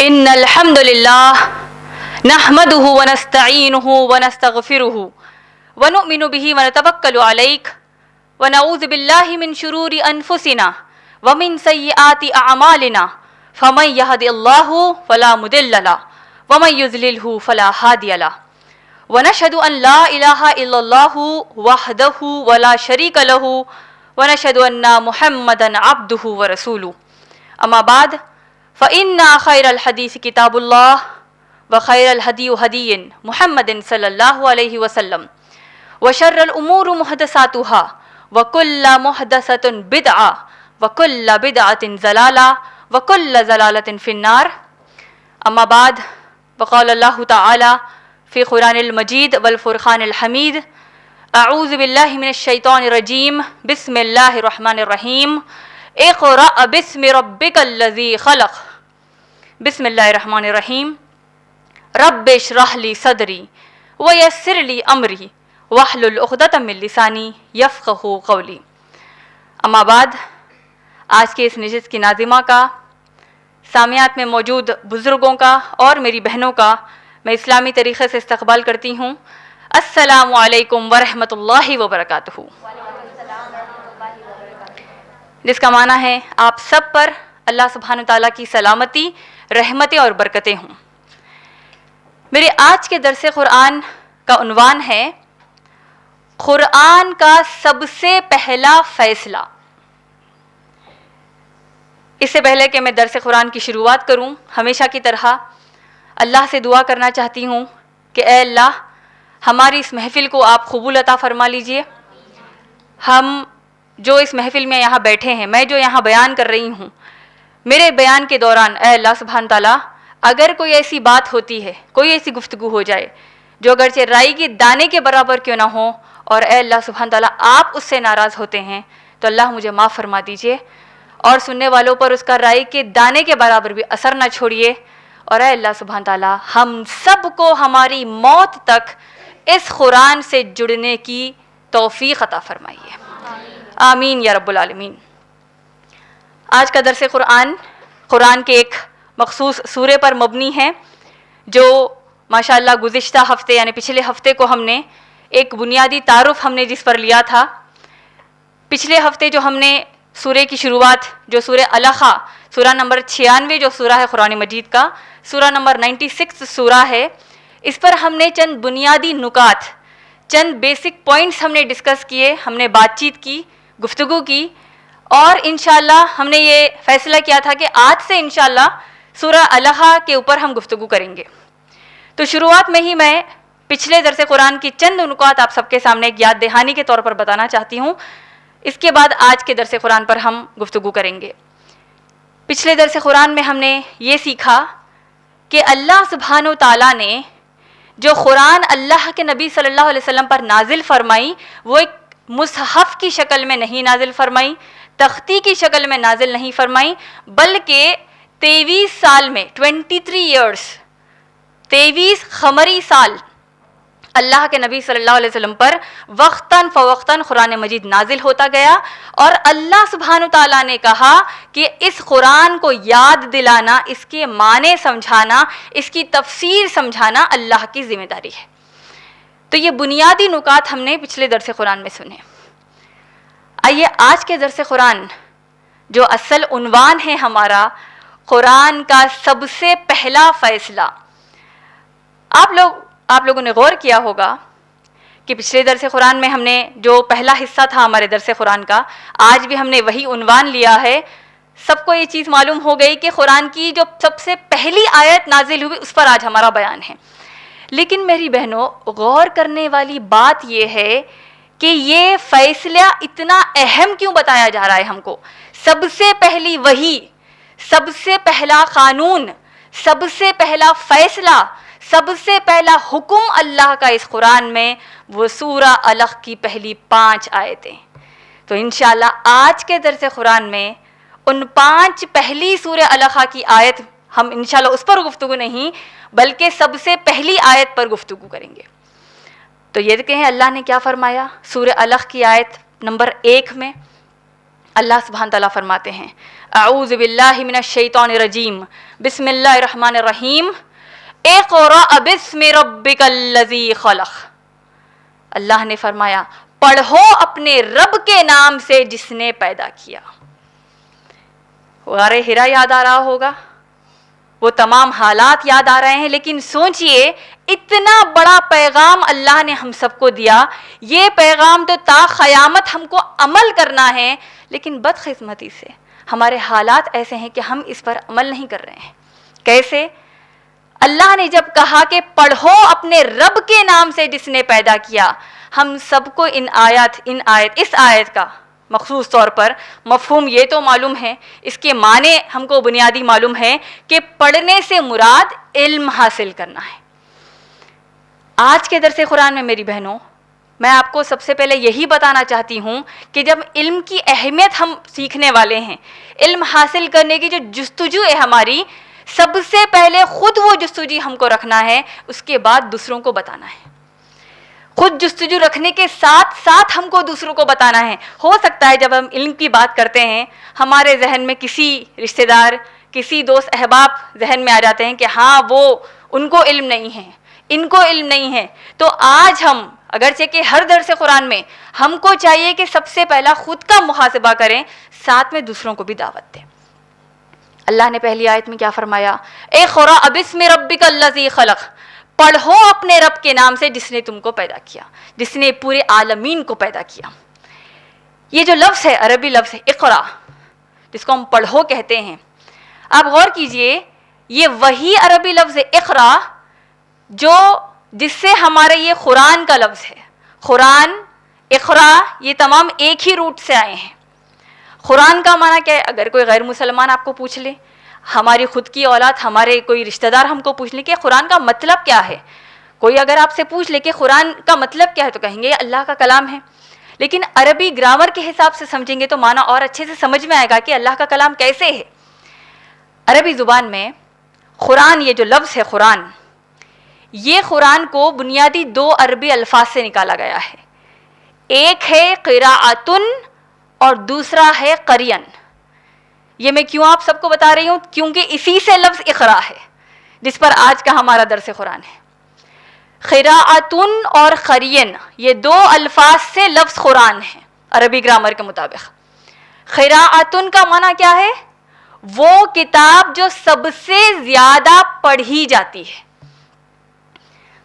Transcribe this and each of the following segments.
ان الحمد للہ نحمده ونستعینه ونستغفره ونؤمن به ونتوکل علیہ ونعوذ باللہ من شرور انفسنا ومن سیئات اعمالنا فمن یهد اللہ فلا مضل له ومن یضللہ فلا ہادی له ونشهد ان لا الہ الا اللہ وحدہ ولا شریک له ونشهد ان محمدا عبدہ ورسولہ اما بعد فإن خیر الحدیث کتاب اللہ وخیر الہدی ہدی محمد صلی اللہ علیہ وسلم وشر الامور محدثاتها وکل محدثۃ بدعہ وکل بدعۃ ضلالہ وکل ضلالۃ فی النار اما بعد وقال اللہ تعالی فی قرآن المجید والفرقان الحمید اعوذ باللہ من الشیطان الرجیم بسم اللہ الرحمن الرحیم اقرأ باسم ربک الذی خلق بسم اللہ الرحمن الرحیم رب اشرح لی صدری ویسر لی امری واحلل عقدۃ من لسانی یفقہوا قولی اما بعد آج کے اس نشست کی ناظمہ کا، سامعات میں موجود بزرگوں کا اور میری بہنوں کا میں اسلامی طریقے سے استقبال کرتی ہوں۔ السلام علیکم ورحمۃ اللہ وبرکاتہ، جس کا معنی ہے آپ سب پر اللہ سبحانہ تعالیٰ کی سلامتی، رحمتیں اور برکتیں ہوں۔ میرے آج کے درس قرآن کا عنوان ہے قرآن کا سب سے پہلا فیصلہ۔ اس سے پہلے کہ میں درس قرآن کی شروعات کروں، ہمیشہ کی طرح اللہ سے دعا کرنا چاہتی ہوں کہ اے اللہ، ہماری اس محفل کو آپ قبول عطا فرما لیجئے۔ ہم جو اس محفل میں یہاں بیٹھے ہیں، میں جو یہاں بیان کر رہی ہوں، میرے بیان کے دوران اے اللہ سبحانہ تعالیٰ، اگر کوئی ایسی بات ہوتی ہے، کوئی ایسی گفتگو ہو جائے جو اگرچہ رائی کے دانے کے برابر کیوں نہ ہو، اور اے اللہ سبحانہ تعالیٰ آپ اس سے ناراض ہوتے ہیں، تو اللہ مجھے معاف فرما دیجئے، اور سننے والوں پر اس کا رائی کے دانے کے برابر بھی اثر نہ چھوڑیے، اور اے اللہ سبحانہ تعالیٰ ہم سب کو ہماری موت تک اس قرآن سے جڑنے کی توفیق عطا فرمائیے، آمین یا رب العالمین۔ آج کا درس قرآن کے ایک مخصوص سورے پر مبنی ہے، جو ماشاءاللہ گزشتہ ہفتے یعنی پچھلے ہفتے کو ہم نے ایک بنیادی تعارف ہم نے جس پر لیا تھا۔ پچھلے ہفتے جو ہم نے سورے کی شروعات، جو سورہ الخا، سورہ نمبر 96 جو سورہ ہے قرآن مجید کا، سورہ نمبر 96 سورہ ہے، اس پر ہم نے چند بنیادی نکات، چند بیسک پوائنٹس ہم نے ڈسکس کیے، ہم نے بات چیت کی، گفتگو کی، اور انشاءاللہ ہم نے یہ فیصلہ کیا تھا کہ آج سے انشاءاللہ سورہ الخا کے اوپر ہم گفتگو کریں گے۔ تو شروعات میں ہی میں پچھلے درس قرآن کی چند نکات آپ سب کے سامنے ایک یاد دہانی کے طور پر بتانا چاہتی ہوں، اس کے بعد آج کے درس قرآن پر ہم گفتگو کریں گے۔ پچھلے درس قرآن میں ہم نے یہ سیکھا کہ اللہ سبحانہ و تعالیٰ نے جو قرآن اللہ کے نبی صلی اللہ علیہ وسلم پر نازل فرمائی، وہ ایک مصحف کی شکل میں نہیں نازل فرمائی، تختی کی شکل میں نازل نہیں فرمائی، بلکہ 23 سال میں 23 ایئرس 23 قمری سال اللہ کے نبی صلی اللہ علیہ وسلم پر وقتاً فوقتاً قرآن مجید نازل ہوتا گیا، اور اللہ سبحانہ تعالیٰ نے کہا کہ اس قرآن کو یاد دلانا، اس کے معنی سمجھانا، اس کی تفسیر سمجھانا اللہ کی ذمہ داری ہے۔ تو یہ بنیادی نکات ہم نے پچھلے درس قرآن میں سنے۔ آئیے آج کے درس قرآن جو اصل عنوان ہے ہمارا، قرآن کا سب سے پہلا فیصلہ۔ آپ لوگوں نے غور کیا ہوگا کہ پچھلے درس قرآن میں ہم نے جو پہلا حصہ تھا ہمارے درس قرآن کا، آج بھی ہم نے وہی عنوان لیا ہے۔ سب کو یہ چیز معلوم ہو گئی کہ قرآن کی جو سب سے پہلی آیت نازل ہوئی اس پر آج ہمارا بیان ہے۔ لیکن میری بہنوں، غور کرنے والی بات یہ ہے کہ یہ فیصلہ اتنا اہم کیوں بتایا جا رہا ہے ہم کو؟ سب سے پہلی وحی، سب سے پہلا قانون، سب سے پہلا فیصلہ، سب سے پہلا حکم اللہ کا اس قرآن میں، وہ سورہ الخ کی پہلی 5 آیتیں۔ تو انشاءاللہ آج کے درس قرآن میں ان 5 پہلی سورہ الخ کی آیت، ہم انشاءاللہ اس پر گفتگو نہیں بلکہ سب سے پہلی آیت پر گفتگو کریں گے۔ تو یہ کہیں اللہ نے کیا فرمایا سورہ الخ کی آیت نمبر 1 میں؟ اللہ سبحانہ تعالیٰ فرماتے ہیں اعوذ باللہ من الشیطان الرجیم بسم اللہ الرحمن الرحیم اقرأ باسم ربک الذی خلق. اللہ نے فرمایا پڑھو اپنے رب کے نام سے جس نے پیدا کیا. غار ہرا یاد آ رہا ہوگا, وہ تمام حالات یاد آ رہے ہیں, لیکن سوچئے اتنا بڑا پیغام اللہ نے ہم سب کو دیا. یہ پیغام تو تا قیامت ہم کو عمل کرنا ہے, لیکن بدقسمتی سے ہمارے حالات ایسے ہیں کہ ہم اس پر عمل نہیں کر رہے ہیں. کیسے؟ اللہ نے جب کہا کہ پڑھو اپنے رب کے نام سے جس نے پیدا کیا, ہم سب کو اس آیت کا مخصوص طور پر مفہوم یہ تو معلوم ہے, اس کے معنی ہم کو بنیادی معلوم ہے کہ پڑھنے سے مراد علم حاصل کرنا ہے. آج کے درس قرآن میں میری بہنوں, میں آپ کو سب سے پہلے یہی بتانا چاہتی ہوں کہ جب علم کی اہمیت ہم سیکھنے والے ہیں, علم حاصل کرنے کی جو جستجو ہے ہماری, سب سے پہلے خود وہ جستجو ہم کو رکھنا ہے, اس کے بعد دوسروں کو بتانا ہے. خود جستجو رکھنے کے ساتھ ساتھ ہم کو دوسروں کو بتانا ہے. ہو سکتا ہے جب ہم علم کی بات کرتے ہیں ہمارے ذہن میں کسی رشتہ دار, کسی دوست احباب ذہن میں آ جاتے ہیں کہ ہاں وہ ان کو علم نہیں ہے, ان کو علم نہیں ہے. تو آج ہم اگرچہ کہ ہر درس قرآن میں ہم کو چاہیے کہ سب سے پہلا خود کا محاسبہ کریں, ساتھ میں دوسروں کو بھی دعوت دیں. اللہ نے پہلی آیت میں کیا فرمایا؟ اقرأ باسم ربک الذی خلق, پڑھو اپنے رب کے نام سے جس نے تم کو پیدا کیا, جس نے پورے عالمین کو پیدا کیا. یہ جو لفظ ہے عربی لفظ ہے اقرا, جس کو ہم پڑھو کہتے ہیں. آپ غور کیجئے, یہ وہی عربی لفظ ہے اقرا جس سے ہمارا یہ قرآن کا لفظ ہے. قرآن, اقرا, یہ تمام ایک ہی روٹ سے آئے ہیں. قرآن کا معنی کیا ہے؟ اگر کوئی غیر مسلمان آپ کو پوچھ لے, ہماری خود کی اولاد, ہمارے کوئی رشتہ دار ہم کو پوچھ لیں کہ قرآن کا مطلب کیا ہے, کوئی اگر آپ سے پوچھ لے کہ قرآن کا مطلب کیا ہے, تو کہیں گے یہ اللہ کا کلام ہے. لیکن عربی گرامر کے حساب سے سمجھیں گے تو معنی اور اچھے سے سمجھ میں آئے گا کہ اللہ کا کلام کیسے ہے. عربی زبان میں قرآن, یہ جو لفظ ہے قرآن, یہ قرآن کو بنیادی 2 عربی الفاظ سے نکالا گیا ہے. ایک ہے قراءتن اور دوسرا ہے قرین. یہ میں کیوں آپ سب کو بتا رہی ہوں؟ کیونکہ اسی سے لفظ اقرا ہے جس پر آج کا ہمارا درس قرآن ہے. قراءتن اور قرین, یہ 2 الفاظ سے لفظ قرآن ہے عربی گرامر کے مطابق. قراءتن کا معنی کیا ہے؟ وہ کتاب جو سب سے زیادہ پڑھی جاتی ہے.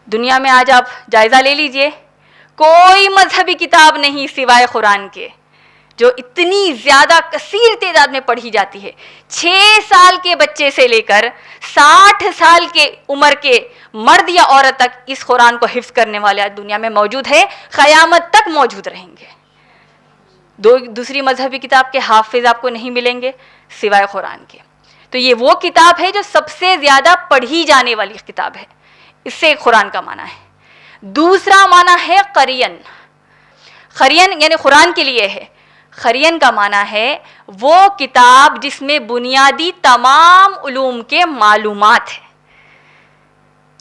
دنیا میں آج آپ جائزہ لے لیجئے, کوئی مذہبی کتاب نہیں سوائے قرآن کے جو اتنی زیادہ کثیر تعداد میں پڑھی جاتی ہے. 6 سال کے بچے سے لے کر 60 سال کے عمر کے مرد یا عورت تک اس قرآن کو حفظ کرنے والے آج دنیا میں موجود ہے, قیامت تک موجود رہیں گے. دوسری مذہبی کتاب کے حافظ آپ کو نہیں ملیں گے سوائے قرآن کے. تو یہ وہ کتاب ہے جو سب سے زیادہ پڑھی جانے والی کتاب ہے. اس سے قرآن کا معنی ہے. دوسرا معنی ہے قرین. قرین یعنی قرآن کے لیے ہے. قرین کا معنی ہے وہ کتاب جس میں بنیادی تمام علوم کے معلومات ہیں.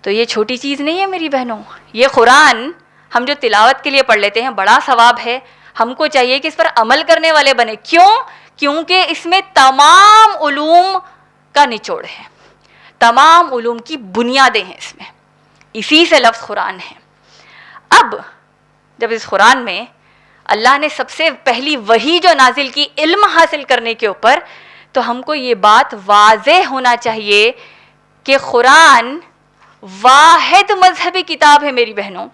تو یہ چھوٹی چیز نہیں ہے میری بہنوں. یہ قرآن ہم جو تلاوت کے لیے پڑھ لیتے ہیں بڑا ثواب ہے. ہم کو چاہیے کہ اس پر عمل کرنے والے بنے. کیوں؟ کیونکہ اس میں تمام علوم کا نچوڑ ہے, تمام علوم کی بنیادیں ہیں اس میں. اسی سے لفظ قرآن ہے. اب جب اس قرآن میں اللہ نے سب سے پہلی وحی جو نازل کی علم حاصل کرنے کے اوپر, تو ہم کو یہ بات واضح ہونا چاہیے کہ قرآن واحد مذہبی کتاب ہے میری بہنوں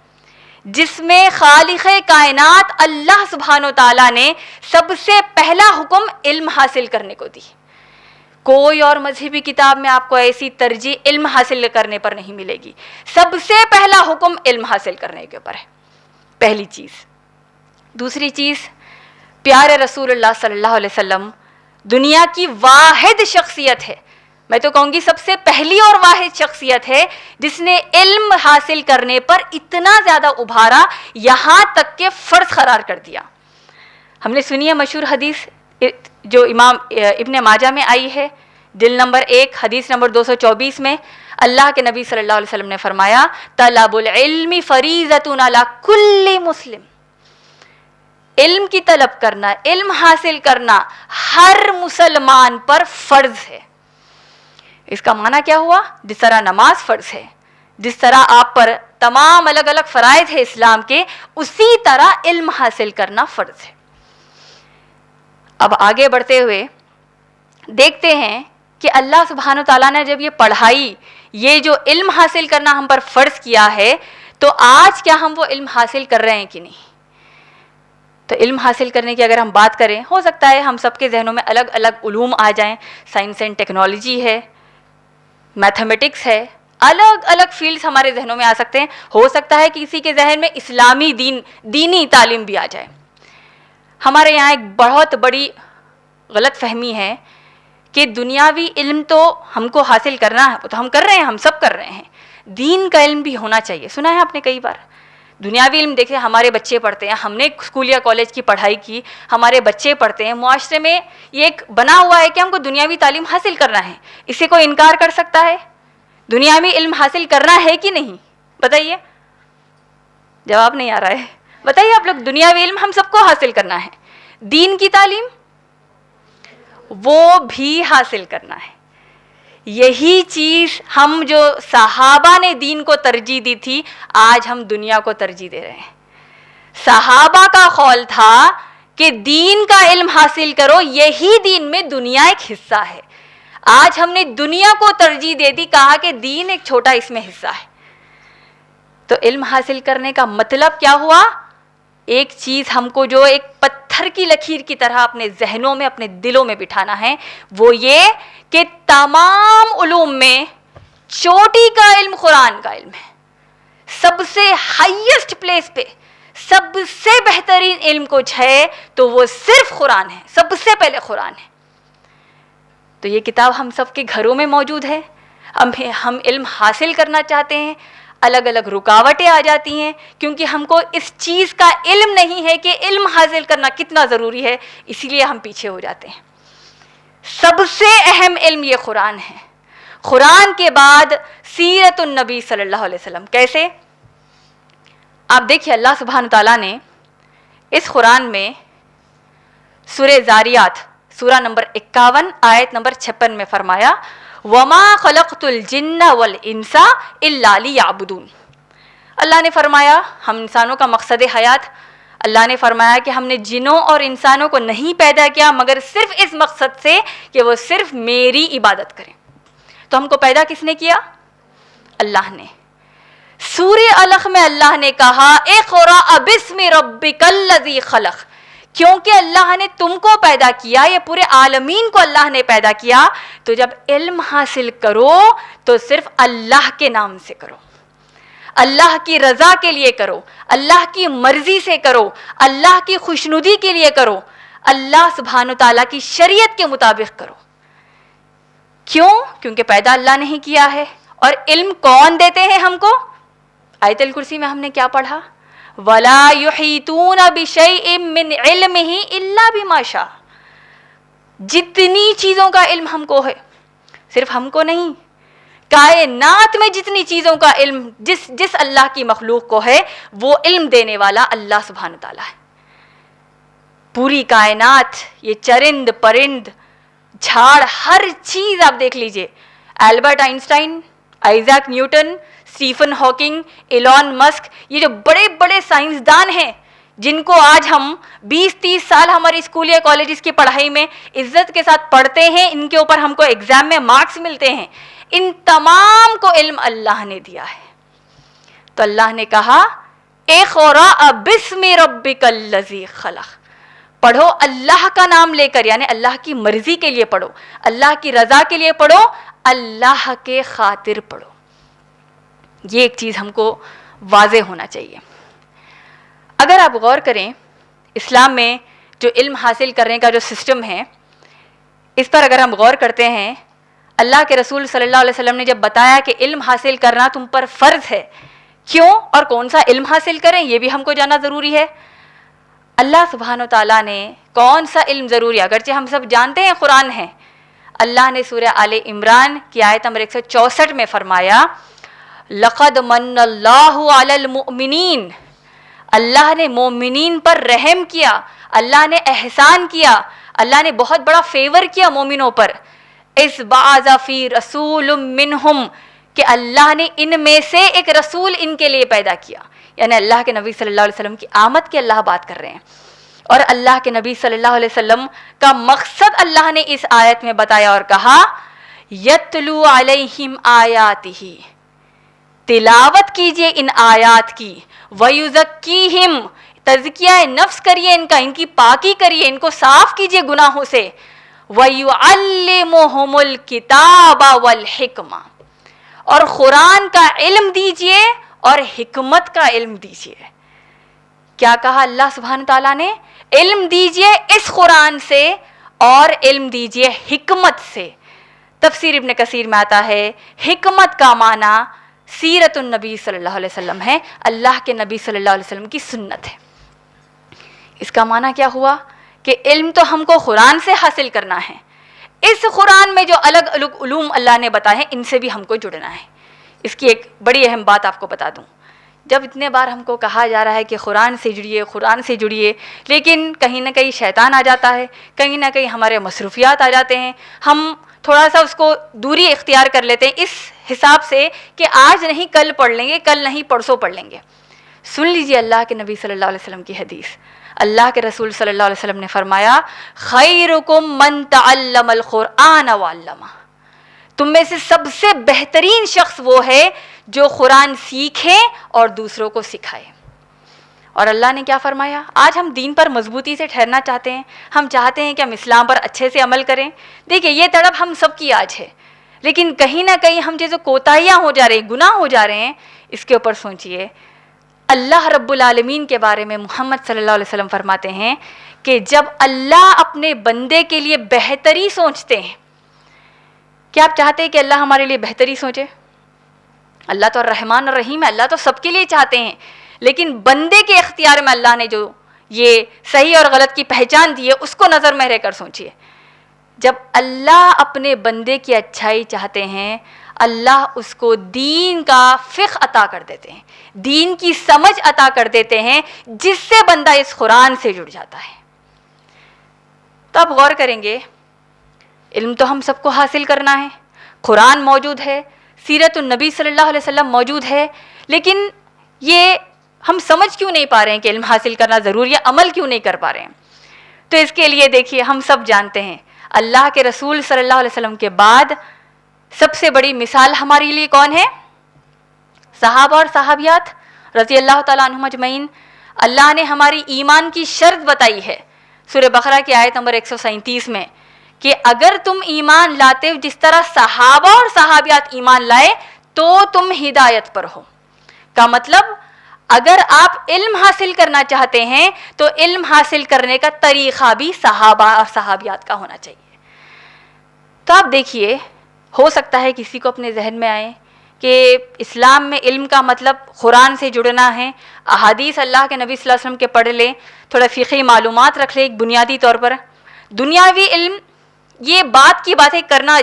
جس میں خالق کائنات اللہ سبحانہ و تعالیٰ نے سب سے پہلا حکم علم حاصل کرنے کو دی. کوئی اور مذہبی کتاب میں آپ کو ایسی ترجیح علم حاصل کرنے پر نہیں ملے گی. سب سے پہلا حکم علم حاصل کرنے کے اوپر ہے, پہلی چیز. دوسری چیز, پیارے رسول اللہ صلی اللہ علیہ وسلم دنیا کی واحد شخصیت ہے, میں تو کہوں گی سب سے پہلی اور واحد شخصیت ہے جس نے علم حاصل کرنے پر اتنا زیادہ ابھارا, یہاں تک کہ فرض قرار کر دیا. ہم نے سنی ہے مشہور حدیث جو امام ابن ماجہ میں آئی ہے, جلد نمبر 1 حدیث نمبر 224 میں اللہ کے نبی صلی اللہ علیہ وسلم نے فرمایا, طلب العلم فریضۃ علی کل مسلم. علم کی طلب کرنا، علم حاصل کرنا ہر مسلمان پر فرض ہے۔ اس کا معنی کیا ہوا؟ جس طرح نماز فرض ہے، جس طرح آپ پر تمام الگ الگ فرائض ہیں اسلام کے، اسی طرح علم حاصل کرنا فرض ہے۔ اب آگے بڑھتے ہوئے دیکھتے ہیں کہ اللہ سبحانہ تعالیٰ نے جب یہ پڑھائی، یہ جو علم حاصل کرنا ہم پر فرض کیا ہے، تو آج کیا ہم وہ علم حاصل کر رہے ہیں کہ نہیں؟ تو علم حاصل کرنے کی اگر ہم بات کریں، ہو سکتا ہے ہم سب کے ذہنوں میں الگ الگ علوم آ جائیں، سائنس اینڈ ٹیکنالوجی ہے، میتھمیٹکس ہے، الگ الگ فیلڈز ہمارے ذہنوں میں آ سکتے ہیں۔ ہو سکتا ہے کہ کسی کے ذہن میں اسلامی دینی تعلیم بھی آ جائے۔ ہمارے یہاں ایک بہت بڑی غلط فہمی ہے کہ دنیاوی علم تو ہم کو حاصل کرنا ہے، وہ تو ہم کر رہے ہیں، ہم سب کر رہے ہیں، دین کا علم بھی ہونا چاہیے۔ سنا ہے آپ نے کئی بار دنیاوی علم، دیکھیں ہمارے بچے پڑھتے ہیں، ہم نے اسکول یا کالج کی پڑھائی کی، ہمارے بچے پڑھتے ہیں، معاشرے میں یہ ایک بنا ہوا ہے کہ ہم کو دنیاوی تعلیم حاصل کرنا ہے۔ اسے کوئی انکار کر سکتا ہے؟ دنیاوی علم حاصل کرنا ہے کہ نہیں؟ بتائیے، جواب نہیں آ رہا ہے، بتائیے آپ لوگ۔ دنیاوی علم ہم سب کو حاصل کرنا ہے، دین کی تعلیم وہ بھی حاصل کرنا ہے۔ یہی چیز ہم جو صحابہ نے دین کو ترجیح دی تھی، آج ہم دنیا کو ترجیح دے رہے ہیں۔ صحابہ کا قول تھا کہ دین کا علم حاصل کرو، یہی دین میں دنیا ایک حصہ ہے۔ آج ہم نے دنیا کو ترجیح دے دی، کہا کہ دین ایک چھوٹا اس میں حصہ ہے۔ تو علم حاصل کرنے کا مطلب کیا ہوا؟ ایک چیز ہم کو جو ایک پتھر کی لکیر کی طرح اپنے ذہنوں میں، اپنے دلوں میں بٹھانا ہے، وہ یہ کہ تمام علوم میں چوٹی کا علم قرآن کا علم ہے۔ سب سے ہائیسٹ پلیس پہ سب سے بہترین علم کچھ ہے تو وہ صرف قرآن ہے، سب سے پہلے قرآن ہے۔ تو یہ کتاب ہم سب کے گھروں میں موجود ہے، ہم علم حاصل کرنا چاہتے ہیں، الگ الگ رکاوٹیں آ جاتی ہیں کیونکہ ہم کو اس چیز کا علم نہیں ہے کہ علم حاصل کرنا کتنا ضروری ہے، اسی لیے ہم پیچھے ہو جاتے ہیں۔ سب سے اہم علم یہ قرآن ہے، قرآن کے بعد سیرت النبی صلی اللہ علیہ وسلم۔ کیسے؟ آپ دیکھیے اللہ سبحانہ تعالیٰ نے اس قرآن میں سورہ زاریات سورہ نمبر 51 آیت نمبر 56 میں فرمایا وَمَا خَلَقْتُ الْجِنَّ وَالْإِنسَ إِلَّا لِيَعْبُدُونَ۔ اللہ نے فرمایا ہم انسانوں کا مقصد حیات، اللہ نے فرمایا کہ ہم نے جنوں اور انسانوں کو نہیں پیدا کیا مگر صرف اس مقصد سے کہ وہ صرف میری عبادت کریں۔ تو ہم کو پیدا کس نے کیا؟ اللہ نے۔ سورہ علق میں اللہ نے کہا اقرأ باسم ربک الذی خلق، کیونکہ اللہ نے تم کو پیدا کیا، یہ پورے عالمین کو اللہ نے پیدا کیا، تو جب علم حاصل کرو تو صرف اللہ کے نام سے کرو، اللہ کی رضا کے لیے کرو، اللہ کی مرضی سے کرو، اللہ کی خوشنودی کے لیے کرو، اللہ سبحانہ تعالیٰ کی شریعت کے مطابق کرو۔ کیوں؟ کیونکہ پیدا اللہ نے ہی کیا ہے۔ اور علم کون دیتے ہیں ہم کو؟ آیت الکرسی میں ہم نے کیا پڑھا؟ وَلَا يُحِيطُونَ بِشَيْءٍ مِّنْ عِلْمِهِ إِلَّا بِمَا شَاءَ۔ جتنی چیزوں کا علم ہم کو ہے، صرف ہم کو نہیں، کائنات میں جتنی چیزوں کا علم جس اللہ کی مخلوق کو ہے، وہ علم دینے والا اللہ سبحانہ تعالیٰ ہے۔ پوری کائنات، یہ چرند پرند جھاڑ، ہر چیز آپ دیکھ لیجئے، Albert Einstein, Isaac Newton, Stephen Hawking, Elon Musk, یہ جو بڑے بڑے سائنسدان ہیں جن کو آج ہم 20-30 سال ہماری اسکول یا کالجز کی پڑھائی میں عزت کے ساتھ پڑھتے ہیں، ان کے اوپر ہم کو ایگزام میں مارکس ملتے ہیں، ان تمام کو علم اللہ نے دیا ہے۔ تو اللہ نے کہا اقرأ باسم ربک الذی خلق، پڑھو اللہ کا نام لے کر، یعنی اللہ کی مرضی کے لیے پڑھو، اللہ کی رضا کے لیے پڑھو، اللہ کے خاطر پڑھو۔ یہ ایک چیز ہم کو واضح ہونا چاہیے۔ اگر آپ غور کریں اسلام میں جو علم حاصل کرنے کا جو سسٹم ہے، اس پر اگر ہم غور کرتے ہیں، اللہ کے رسول صلی اللہ علیہ وسلم نے جب بتایا کہ علم حاصل کرنا تم پر فرض ہے، کیوں اور کون سا علم حاصل کریں یہ بھی ہم کو جاننا ضروری ہے۔ اللہ سبحانہ تعالیٰ نے کون سا علم ضروری ہے، اگرچہ ہم سب جانتے ہیں قرآن ہے، اللہ نے سورہ آل عمران کی آیت نمبر 164 میں فرمایا لَقَدْ مَنَّ اللَّهُ عَلَى الْمُؤْمِنِينَ، اللہ نے مومنین پر رحم کیا, اللہ نے احسان کیا, اللہ نے بہت بڑا فیور کیا مومنوں پر. اس بعث فی رسول منہم, کہ اللہ نے ان میں سے ایک رسول ان کے لیے پیدا کیا, یعنی اللہ کے نبی صلی اللہ علیہ وسلم کی آمد کی اللہ بات کر رہے ہیں. اور اللہ کے نبی صلی اللہ علیہ وسلم کا مقصد اللہ نے اس آیت میں بتایا اور کہا یتلو علیہم آیاتہ, تلاوت کیجئے ان آیات کی, ویزکیہم, تزکیہ نفس کریے ان کا, ان کی پاکی کریے, ان کو صاف کیجئے گناہوں سے, ویعلمہم الکتاب والحکمہ, اور قرآن کا علم دیجئے اور حکمت کا علم دیجئے. کیا کہا اللہ سبحانہ تعالیٰ نے؟ علم دیجئے اس قرآن سے اور علم دیجئے حکمت سے. تفسیر ابن کثیر میں آتا ہے حکمت کا معنی سیرت النبی صلی اللہ علیہ وسلم ہے, اللہ کے نبی صلی اللہ علیہ وسلم کی سنت ہے. اس کا معنی کیا ہوا کہ علم تو ہم کو قرآن سے حاصل کرنا ہے, اس قرآن میں جو الگ الگ علوم اللہ نے بتائے ہیں ان سے بھی ہم کو جڑنا ہے. اس کی ایک بڑی اہم بات آپ کو بتا دوں, جب اتنے بار ہم کو کہا جا رہا ہے کہ قرآن سے جڑیے, قرآن سے جڑیے, لیکن کہیں نہ کہیں شیطان آ جاتا ہے, کہیں نہ کہیں ہمارے مصروفیات آ جاتے ہیں, ہم تھوڑا سا اس کو دوری اختیار کر لیتے ہیں اس حساب سے کہ آج نہیں کل پڑھ لیں گے, کل نہیں پرسوں پڑھ لیں گے. سن لیجیے اللہ کے نبی صلی اللہ علیہ وسلم کی حدیث. اللہ کے رسول صلی اللہ علیہ وسلم نے فرمایا خیرکم من تعلم القرآن وعلمہ, تم میں سے سب سے بہترین شخص وہ ہے جو قرآن سیکھے اور دوسروں کو سکھائے. اور اللہ نے کیا فرمایا؟ آج ہم دین پر مضبوطی سے ٹھہرنا چاہتے ہیں, ہم چاہتے ہیں کہ ہم اسلام پر اچھے سے عمل کریں. دیکھیں یہ تڑپ ہم سب کی آج ہے, لیکن کہیں نہ کہیں ہم جیسے کوتاہیاں ہو جا رہے ہیں, گناہ ہو جا رہے ہیں, اس کے اوپر سوچئے. اللہ رب العالمین کے بارے میں محمد صلی اللہ علیہ وسلم فرماتے ہیں کہ جب اللہ اپنے بندے کے لیے بہتری سوچتے ہیں, کیا آپ چاہتے ہیں کہ اللہ ہمارے لیے بہتری سوچے؟ اللہ تو الرحمن الرحیم ہے, اللہ تو سب کے لیے چاہتے ہیں, لیکن بندے کے اختیار میں اللہ نے جو یہ صحیح اور غلط کی پہچان دی ہے اس کو نظر میں رہ کر سوچیے. جب اللہ اپنے بندے کی اچھائی چاہتے ہیں, اللہ اس کو دین کا فقہ عطا کر دیتے ہیں, دین کی سمجھ عطا کر دیتے ہیں, جس سے بندہ اس قرآن سے جڑ جاتا ہے. تو آپ غور کریں گے, علم تو ہم سب کو حاصل کرنا ہے, قرآن موجود ہے, سیرت النبی صلی اللہ علیہ وسلم موجود ہے, لیکن یہ ہم سمجھ کیوں نہیں پا رہے ہیں کہ علم حاصل کرنا ضروری ہے, عمل کیوں نہیں کر پا رہے ہیں؟ تو اس کے لیے دیکھیے, ہم سب جانتے ہیں اللہ کے رسول صلی اللہ علیہ وسلم کے بعد سب سے بڑی مثال ہمارے لیے کون ہے؟ صحابہ اور صحابیات رضی اللہ تعالیٰ عنہم اجمعین. اللہ نے ہماری ایمان کی شرط بتائی ہے سورہ بقرہ کی آیت نمبر 137 میں کہ اگر تم ایمان لاتے ہو جس طرح صحابہ اور صحابیات ایمان لائے تو تم ہدایت پر ہو. کا مطلب اگر آپ علم حاصل کرنا چاہتے ہیں تو علم حاصل کرنے کا طریقہ بھی صحابہ اور صحابیات کا ہونا چاہیے. تو آپ دیکھیے, ہو سکتا ہے کسی کو اپنے ذہن میں آئے کہ اسلام میں علم کا مطلب قرآن سے جڑنا ہے, احادیث اللہ کے نبی صلی اللہ علیہ وسلم کے پڑھ لیں, تھوڑا فقہی معلومات رکھ لیں ایک بنیادی طور پر. دنیاوی علم یہ بات کی باتیں کرنا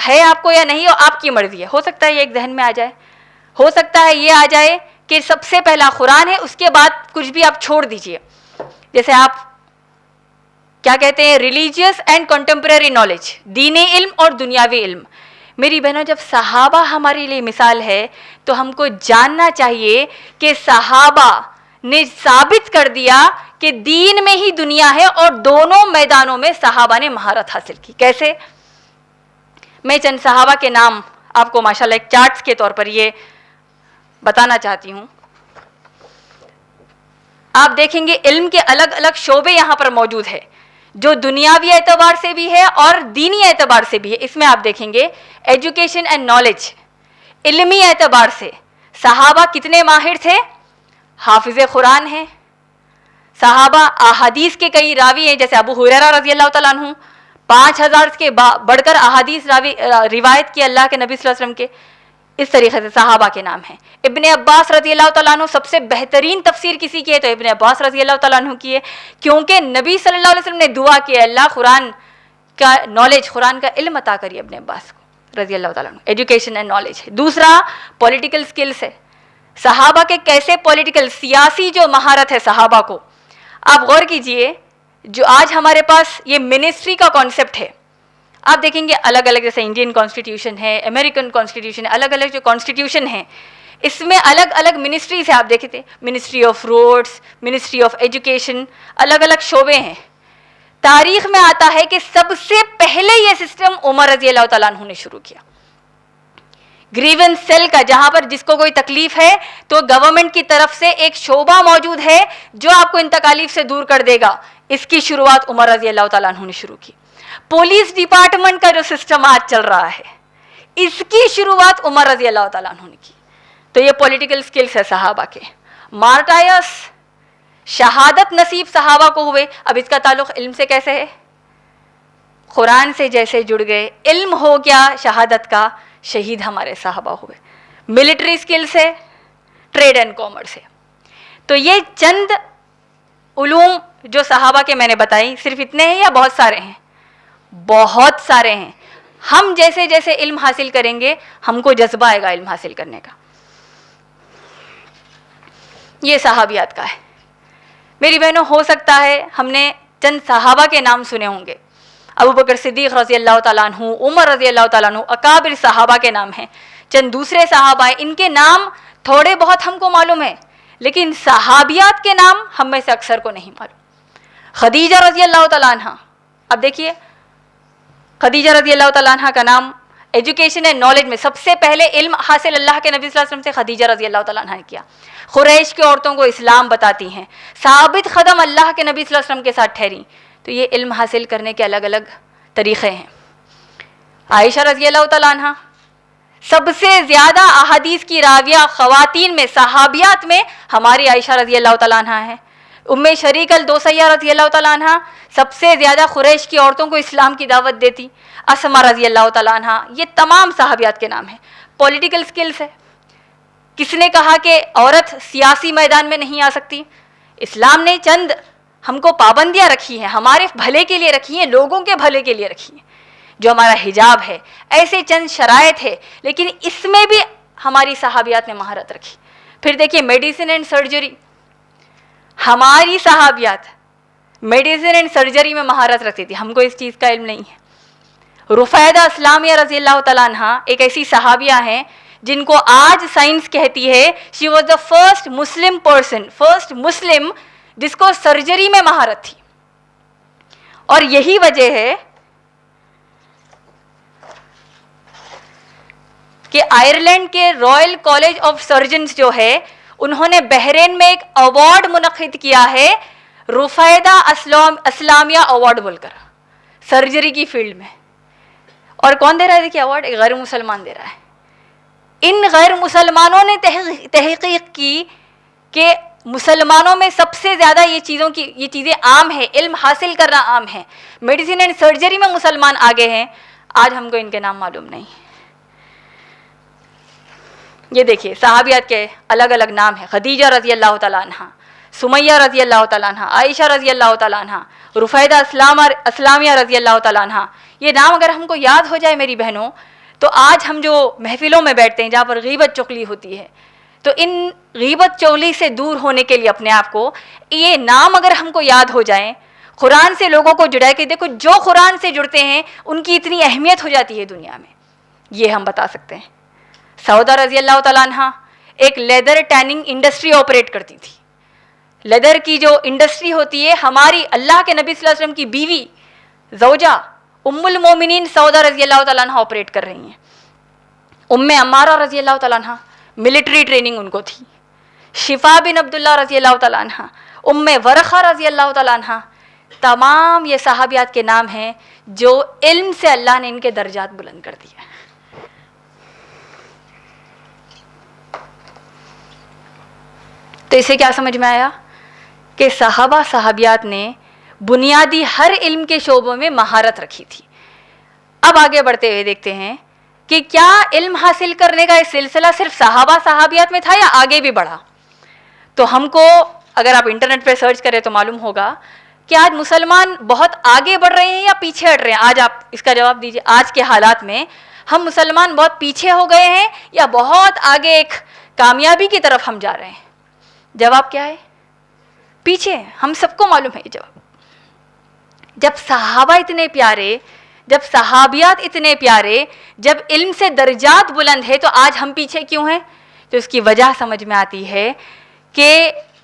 ہے آپ کو یا نہیں, آپ کی مرضی ہے. ہو سکتا ہے یہ ایک ذہن میں آ جائے, ہو سکتا ہے یہ آ جائے کہ سب سے پہلا قرآن ہے, اس کے بعد کچھ بھی آپ چھوڑ دیجئے. جیسے آپ کیا کہتے ہیں, ریلیجیس اینڈ کنٹمپریری نالج, دینی علم اور دنیاوی علم. میری بہنوں, جب صحابہ ہمارے لیے مثال ہے تو ہم کو جاننا چاہیے کہ صحابہ نے ثابت کر دیا کہ دین میں ہی دنیا ہے, اور دونوں میدانوں میں صحابہ نے مہارت حاصل کی. کیسے؟ میں چند صحابہ کے نام آپ کو ماشاءاللہ ایک چارٹس کے طور پر یہ بتانا چاہتی ہوں. آپ دیکھیں گے علم کے الگ الگ شعبے یہاں پر موجود ہے, جو دنیاوی اعتبار سے بھی ہے اور دینی اعتبار سے بھی ہے. اس میں آپ دیکھیں گے ایجوکیشن اینڈ نالج, علمی اعتبار سے صحابہ کتنے ماہر تھے؟ حافظ قرآن ہیں صحابہ, احادیث کے کئی راوی ہیں, جیسے ابو ہریرہ رضی اللہ تعالیٰ عنہ 5000 کے بڑھ کر احادیث روایت کی اللہ کے نبی صلی اللہ علیہ وسلم کے. اس طریقے سے صحابہ کے نام ہیں. ابن عباس رضی اللہ تعالیٰ عنہ, سب سے بہترین تفسیر کسی کی ہے تو ابن عباس رضی اللہ تعالیٰ عنہ کی ہے, کیونکہ نبی صلی اللہ علیہ وسلم نے دعا کی, اللہ قرآن کا نالج, قرآن کا علم عطا کریے ابن عباس کو رضی اللہ تعالیٰ عنہ. ایجوکیشن اینڈ نالج ہے. دوسرا پولیٹیکل سکلز ہے, صحابہ کے کیسے پولیٹیکل سیاسی جو مہارت ہے صحابہ کو، آپ غور کیجئے. جو آج ہمارے پاس یہ منسٹری کا کانسیپٹ ہے، آپ دیکھیں گے الگ الگ، جیسے انڈین کانسٹیٹیوشن ہے، امریکن کانسٹیٹیوشن ہے، الگ الگ جو کانسٹیٹیوشن ہیں اس میں الگ الگ منسٹریز ہیں. آپ دیکھتے ہیں ministry of roads, ministry of education, الگ الگ شعبے ہیں. تاریخ میں آتا ہے کہ سب سے پہلے یہ سسٹم عمر رضی اللہ تعالیٰ عنہ نے شروع کیا. گریونس سیل کا، جہاں پر جس کو کوئی تکلیف ہے تو گورنمنٹ کی طرف سے ایک شعبہ موجود ہے جو آپ کو ان تکالیف سے دور کر دے گا، اس کی شروعات عمر رضی اللہ تعالیٰ عنہ نے شروع کی. پولیس ڈپارٹمنٹ کا جو سسٹم آج چل رہا ہے اس کی شروعات عمر رضی اللہ تعالیٰ عنہ نے کی. تو یہ پولیٹیکل سکلز ہے صحابہ کے. مارٹائرس، شہادت نصیب صحابہ کو ہوئے. اب اس کا تعلق علم سے کیسے ہے؟ قرآن سے جیسے جڑ گئے، علم ہو گیا شہادت کا، شہید ہمارے صحابہ ہوئے. ملٹری سکل سے، ٹریڈ اینڈ کامرس سے. تو یہ چند علوم جو صحابہ کے میں نے بتائی، صرف اتنے ہیں یا بہت سارے ہیں؟ بہت سارے ہیں. ہم جیسے جیسے علم حاصل کریں گے ہم کو جذبہ آئے گا علم حاصل کرنے کا. یہ صحابیات کا ہے. میری بہنوں، ہو سکتا ہے ہم نے چند صحابہ کے نام سنے ہوں گے، ابو بکر صدیق رضی اللہ تعالیٰ عنہ، عمر رضی اللہ تعالیٰ عنہ، اکابر صحابہ کے نام ہیں. چند دوسرے صحابہ ہیں، ان کے نام تھوڑے بہت ہم کو معلوم ہیں، لیکن صحابیات کے نام ہم میں سے اکثر کو نہیں معلوم. خدیجہ رضی اللہ تعالیٰ عنہ، اب دیکھیے خدیجہ رضی اللہ تعالیٰ عنہ کا نام ایجوکیشن اینڈ نالج میں سب سے پہلے علم حاصل اللہ کے نبی صلی اللہ علیہ وسلم سے خدیجہ رضی اللہ تعالیٰ عنہ نے کیا. قریش کی عورتوں کو اسلام بتاتی ہیں، ثابت قدم اللہ کے نبی صلی اللہ علیہ وسلم کے ساتھ ٹھہری. تو یہ علم حاصل کرنے کے الگ الگ طریقے ہیں. عائشہ رضی اللہ تعالیٰ عنہ، سب سے زیادہ احادیث کی راویہ خواتین میں، صحابیات میں ہماری عائشہ رضی اللہ تعالیٰ عنہ ہیں. ام شریک الدوسیہ رضی اللہ تعالیٰ عنہ سب سے زیادہ قریش کی عورتوں کو اسلام کی دعوت دیتی. اسما رضی اللہ تعالیٰ عنہ، یہ تمام صحابیات کے نام ہیں. پولیٹیکل سکلز ہے. کس نے کہا کہ عورت سیاسی میدان میں نہیں آ سکتی؟ اسلام نے چند ہم کو پابندیاں رکھی ہیں، ہمارے بھلے کے لیے رکھی ہیں، لوگوں کے بھلے کے لیے رکھی ہیں. جو ہمارا حجاب ہے، ایسے چند شرائط ہے، لیکن اس میں بھی ہماری صحابیات نے مہارت رکھی. پھر دیکھیے میڈیسن اینڈ سرجری، ہماری صحابیات میڈیسن اینڈ سرجری میں مہارت رکھتی تھی، ہم کو اس چیز کا علم نہیں ہے. رفیدہ اسلامیہ رضی اللہ تعالیٰ عنہ ایک ایسی صحابیہ ہیں جن کو آج سائنس کہتی ہے she was the first Muslim person, first Muslim جس کو سرجری میں مہارت تھی. اور یہی وجہ ہے کہ آئرلینڈ کے رائل کالج آف سرجنز جو ہے انہوں نے بحرین میں ایک ایوارڈ منعقد کیا ہے، رفیدہ اسلامیہ ایوارڈ بول کر، سرجری کی فیلڈ میں. اور کون دے رہا ہے دیکھیے ایوارڈ؟ ایک غیر مسلمان دے رہا ہے. ان غیر مسلمانوں نے تحقیق کی کہ مسلمانوں میں سب سے زیادہ یہ چیزیں عام ہیں، علم حاصل کرنا عام ہے. میڈیسن اینڈ سرجری میں مسلمان آگے ہیں. آج ہم کو ان کے نام معلوم نہیں. یہ دیکھیے صحابیات کے الگ الگ نام ہیں. خدیجہ رضی اللہ تعالیٰ عنہ، سمیہ رضی اللہ تعالیٰ عنہ، عائشہ رضی اللہ تعالیٰ عنہ، رفیدہ اسلامیہ رضی اللہ تعالیٰ عنہ. یہ نام اگر ہم کو یاد ہو جائے میری بہنوں، تو آج ہم جو محفلوں میں بیٹھتے ہیں جہاں پر غیبت چغلی ہوتی ہے، تو ان غیبت چغلی سے دور ہونے کے لیے اپنے آپ کو یہ نام اگر ہم کو یاد ہو جائیں، قرآن سے لوگوں کو جڑائے کہ دیکھو جو قرآن سے جڑتے ہیں ان کی اتنی اہمیت ہو جاتی ہے دنیا میں، یہ ہم بتا سکتے ہیں. سودا رضی اللہ تعالیٰ عنہ ایک لیدر ٹیننگ انڈسٹری آپریٹ کرتی تھی. لیدر کی جو انڈسٹری ہوتی ہے، ہماری اللہ کے نبی صلی اللہ علیہ وسلم کی بیوی زوجہ ام المومنین سودا رضی اللہ تعالیٰ عنہ آپریٹ کر رہی ہیں. ام عمارہ رضی اللہ تعالیٰ عنہ ملٹری ٹریننگ ان کو تھی. شفا بن عبداللہ رضی اللہ تعالیٰ عنہ، ام ورقہ رضی اللہ تعالیٰ عنہ، تمام یہ صحابیات کے نام ہیں جو علم سے اللہ نے ان کے درجات بلند کر دیا. تو اسے کیا سمجھ میں آیا کہ صحابیات نے بنیادی ہر علم کے شعبوں میں مہارت رکھی تھی. اب آگے بڑھتے ہوئے دیکھتے ہیں کہ کیا علم حاصل کرنے کا یہ سلسلہ صرف صحابیات میں تھا یا آگے بھی بڑھا. تو ہم کو اگر آپ انٹرنیٹ پہ سرچ کریں تو معلوم ہوگا کہ آج مسلمان بہت آگے بڑھ رہے ہیں یا پیچھے ہٹ رہے ہیں. آج آپ اس کا جواب دیجیے. آج کے حالات میں ہم مسلمان بہت پیچھے ہو گئے ہیں یا بہت آگے ایک کامیابی کی طرف ہم جا رہے ہیں؟ جواب کیا ہے؟ پیچھے ہیں، ہم سب کو معلوم ہے یہ جواب. جب صحابہ اتنے پیارے، جب صحابیات اتنے پیارے، جب علم سے درجات بلند ہے، تو آج ہم پیچھے کیوں ہیں؟ تو اس کی وجہ سمجھ میں آتی ہے کہ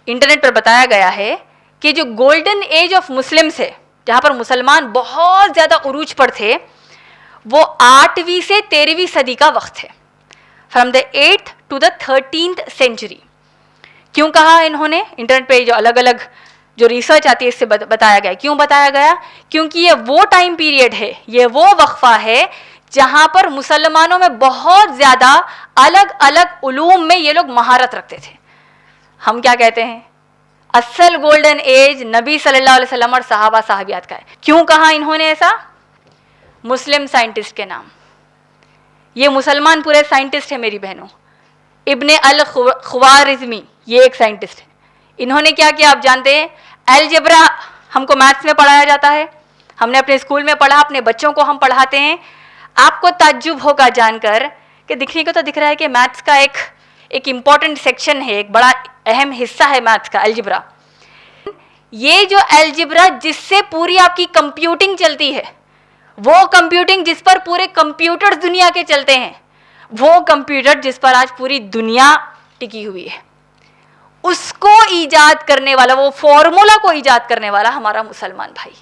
انٹرنیٹ پر بتایا گیا ہے کہ جو گولڈن ایج آف مسلمس ہے، جہاں پر مسلمان بہت زیادہ عروج پر تھے، وہ 8ویں سے 13ویں صدی کا وقت ہے، from the 8th to the 13th century. کیوں کہا انہوں نے؟ انٹرنیٹ پہ جو الگ الگ جو ریسرچ آتی ہے اس سے بتایا گیا. کیوں بتایا گیا؟ کیونکہ یہ وہ ٹائم پیریڈ ہے، یہ وہ وقفہ ہے جہاں پر مسلمانوں میں بہت زیادہ الگ الگ علوم میں یہ لوگ مہارت رکھتے تھے. ہم کیا کہتے ہیں؟ اصل گولڈن ایج نبی صلی اللہ علیہ وسلم اور صحابہ صحابیات کا ہے. کیوں کہا انہوں نے ایسا؟ مسلم سائنٹسٹ کے نام. یہ مسلمان پورے سائنٹسٹ ہیں میری بہنوں. ابن الخوارزمی یہ ایک سائنٹسٹ ہے. انہوں نے کیا کیا آپ جانتے ہیں؟ الجبرا ہم کو میتھس میں پڑھایا جاتا ہے، ہم نے اپنے اسکول میں پڑھا، اپنے بچوں کو ہم پڑھاتے ہیں. آپ کو تعجب ہوگا جان کر کہ دکھنے کو تو دکھ رہا ہے کہ میتھس کا ایک امپورٹنٹ سیکشن ہے، ایک بڑا اہم حصہ ہے میتھس کا الجبرا. یہ جو الجبرا جس سے پوری آپ کی کمپیوٹنگ چلتی ہے، وہ کمپیوٹنگ جس پر پورے کمپیوٹر دنیا کے چلتے ہیں، وہ کمپیوٹر جس پر آج پوری دنیا ٹکی ہوئی ہے، اس کو ایجاد کرنے والا، وہ فارمولا کو ایجاد کرنے والا ہمارا مسلمان بھائی.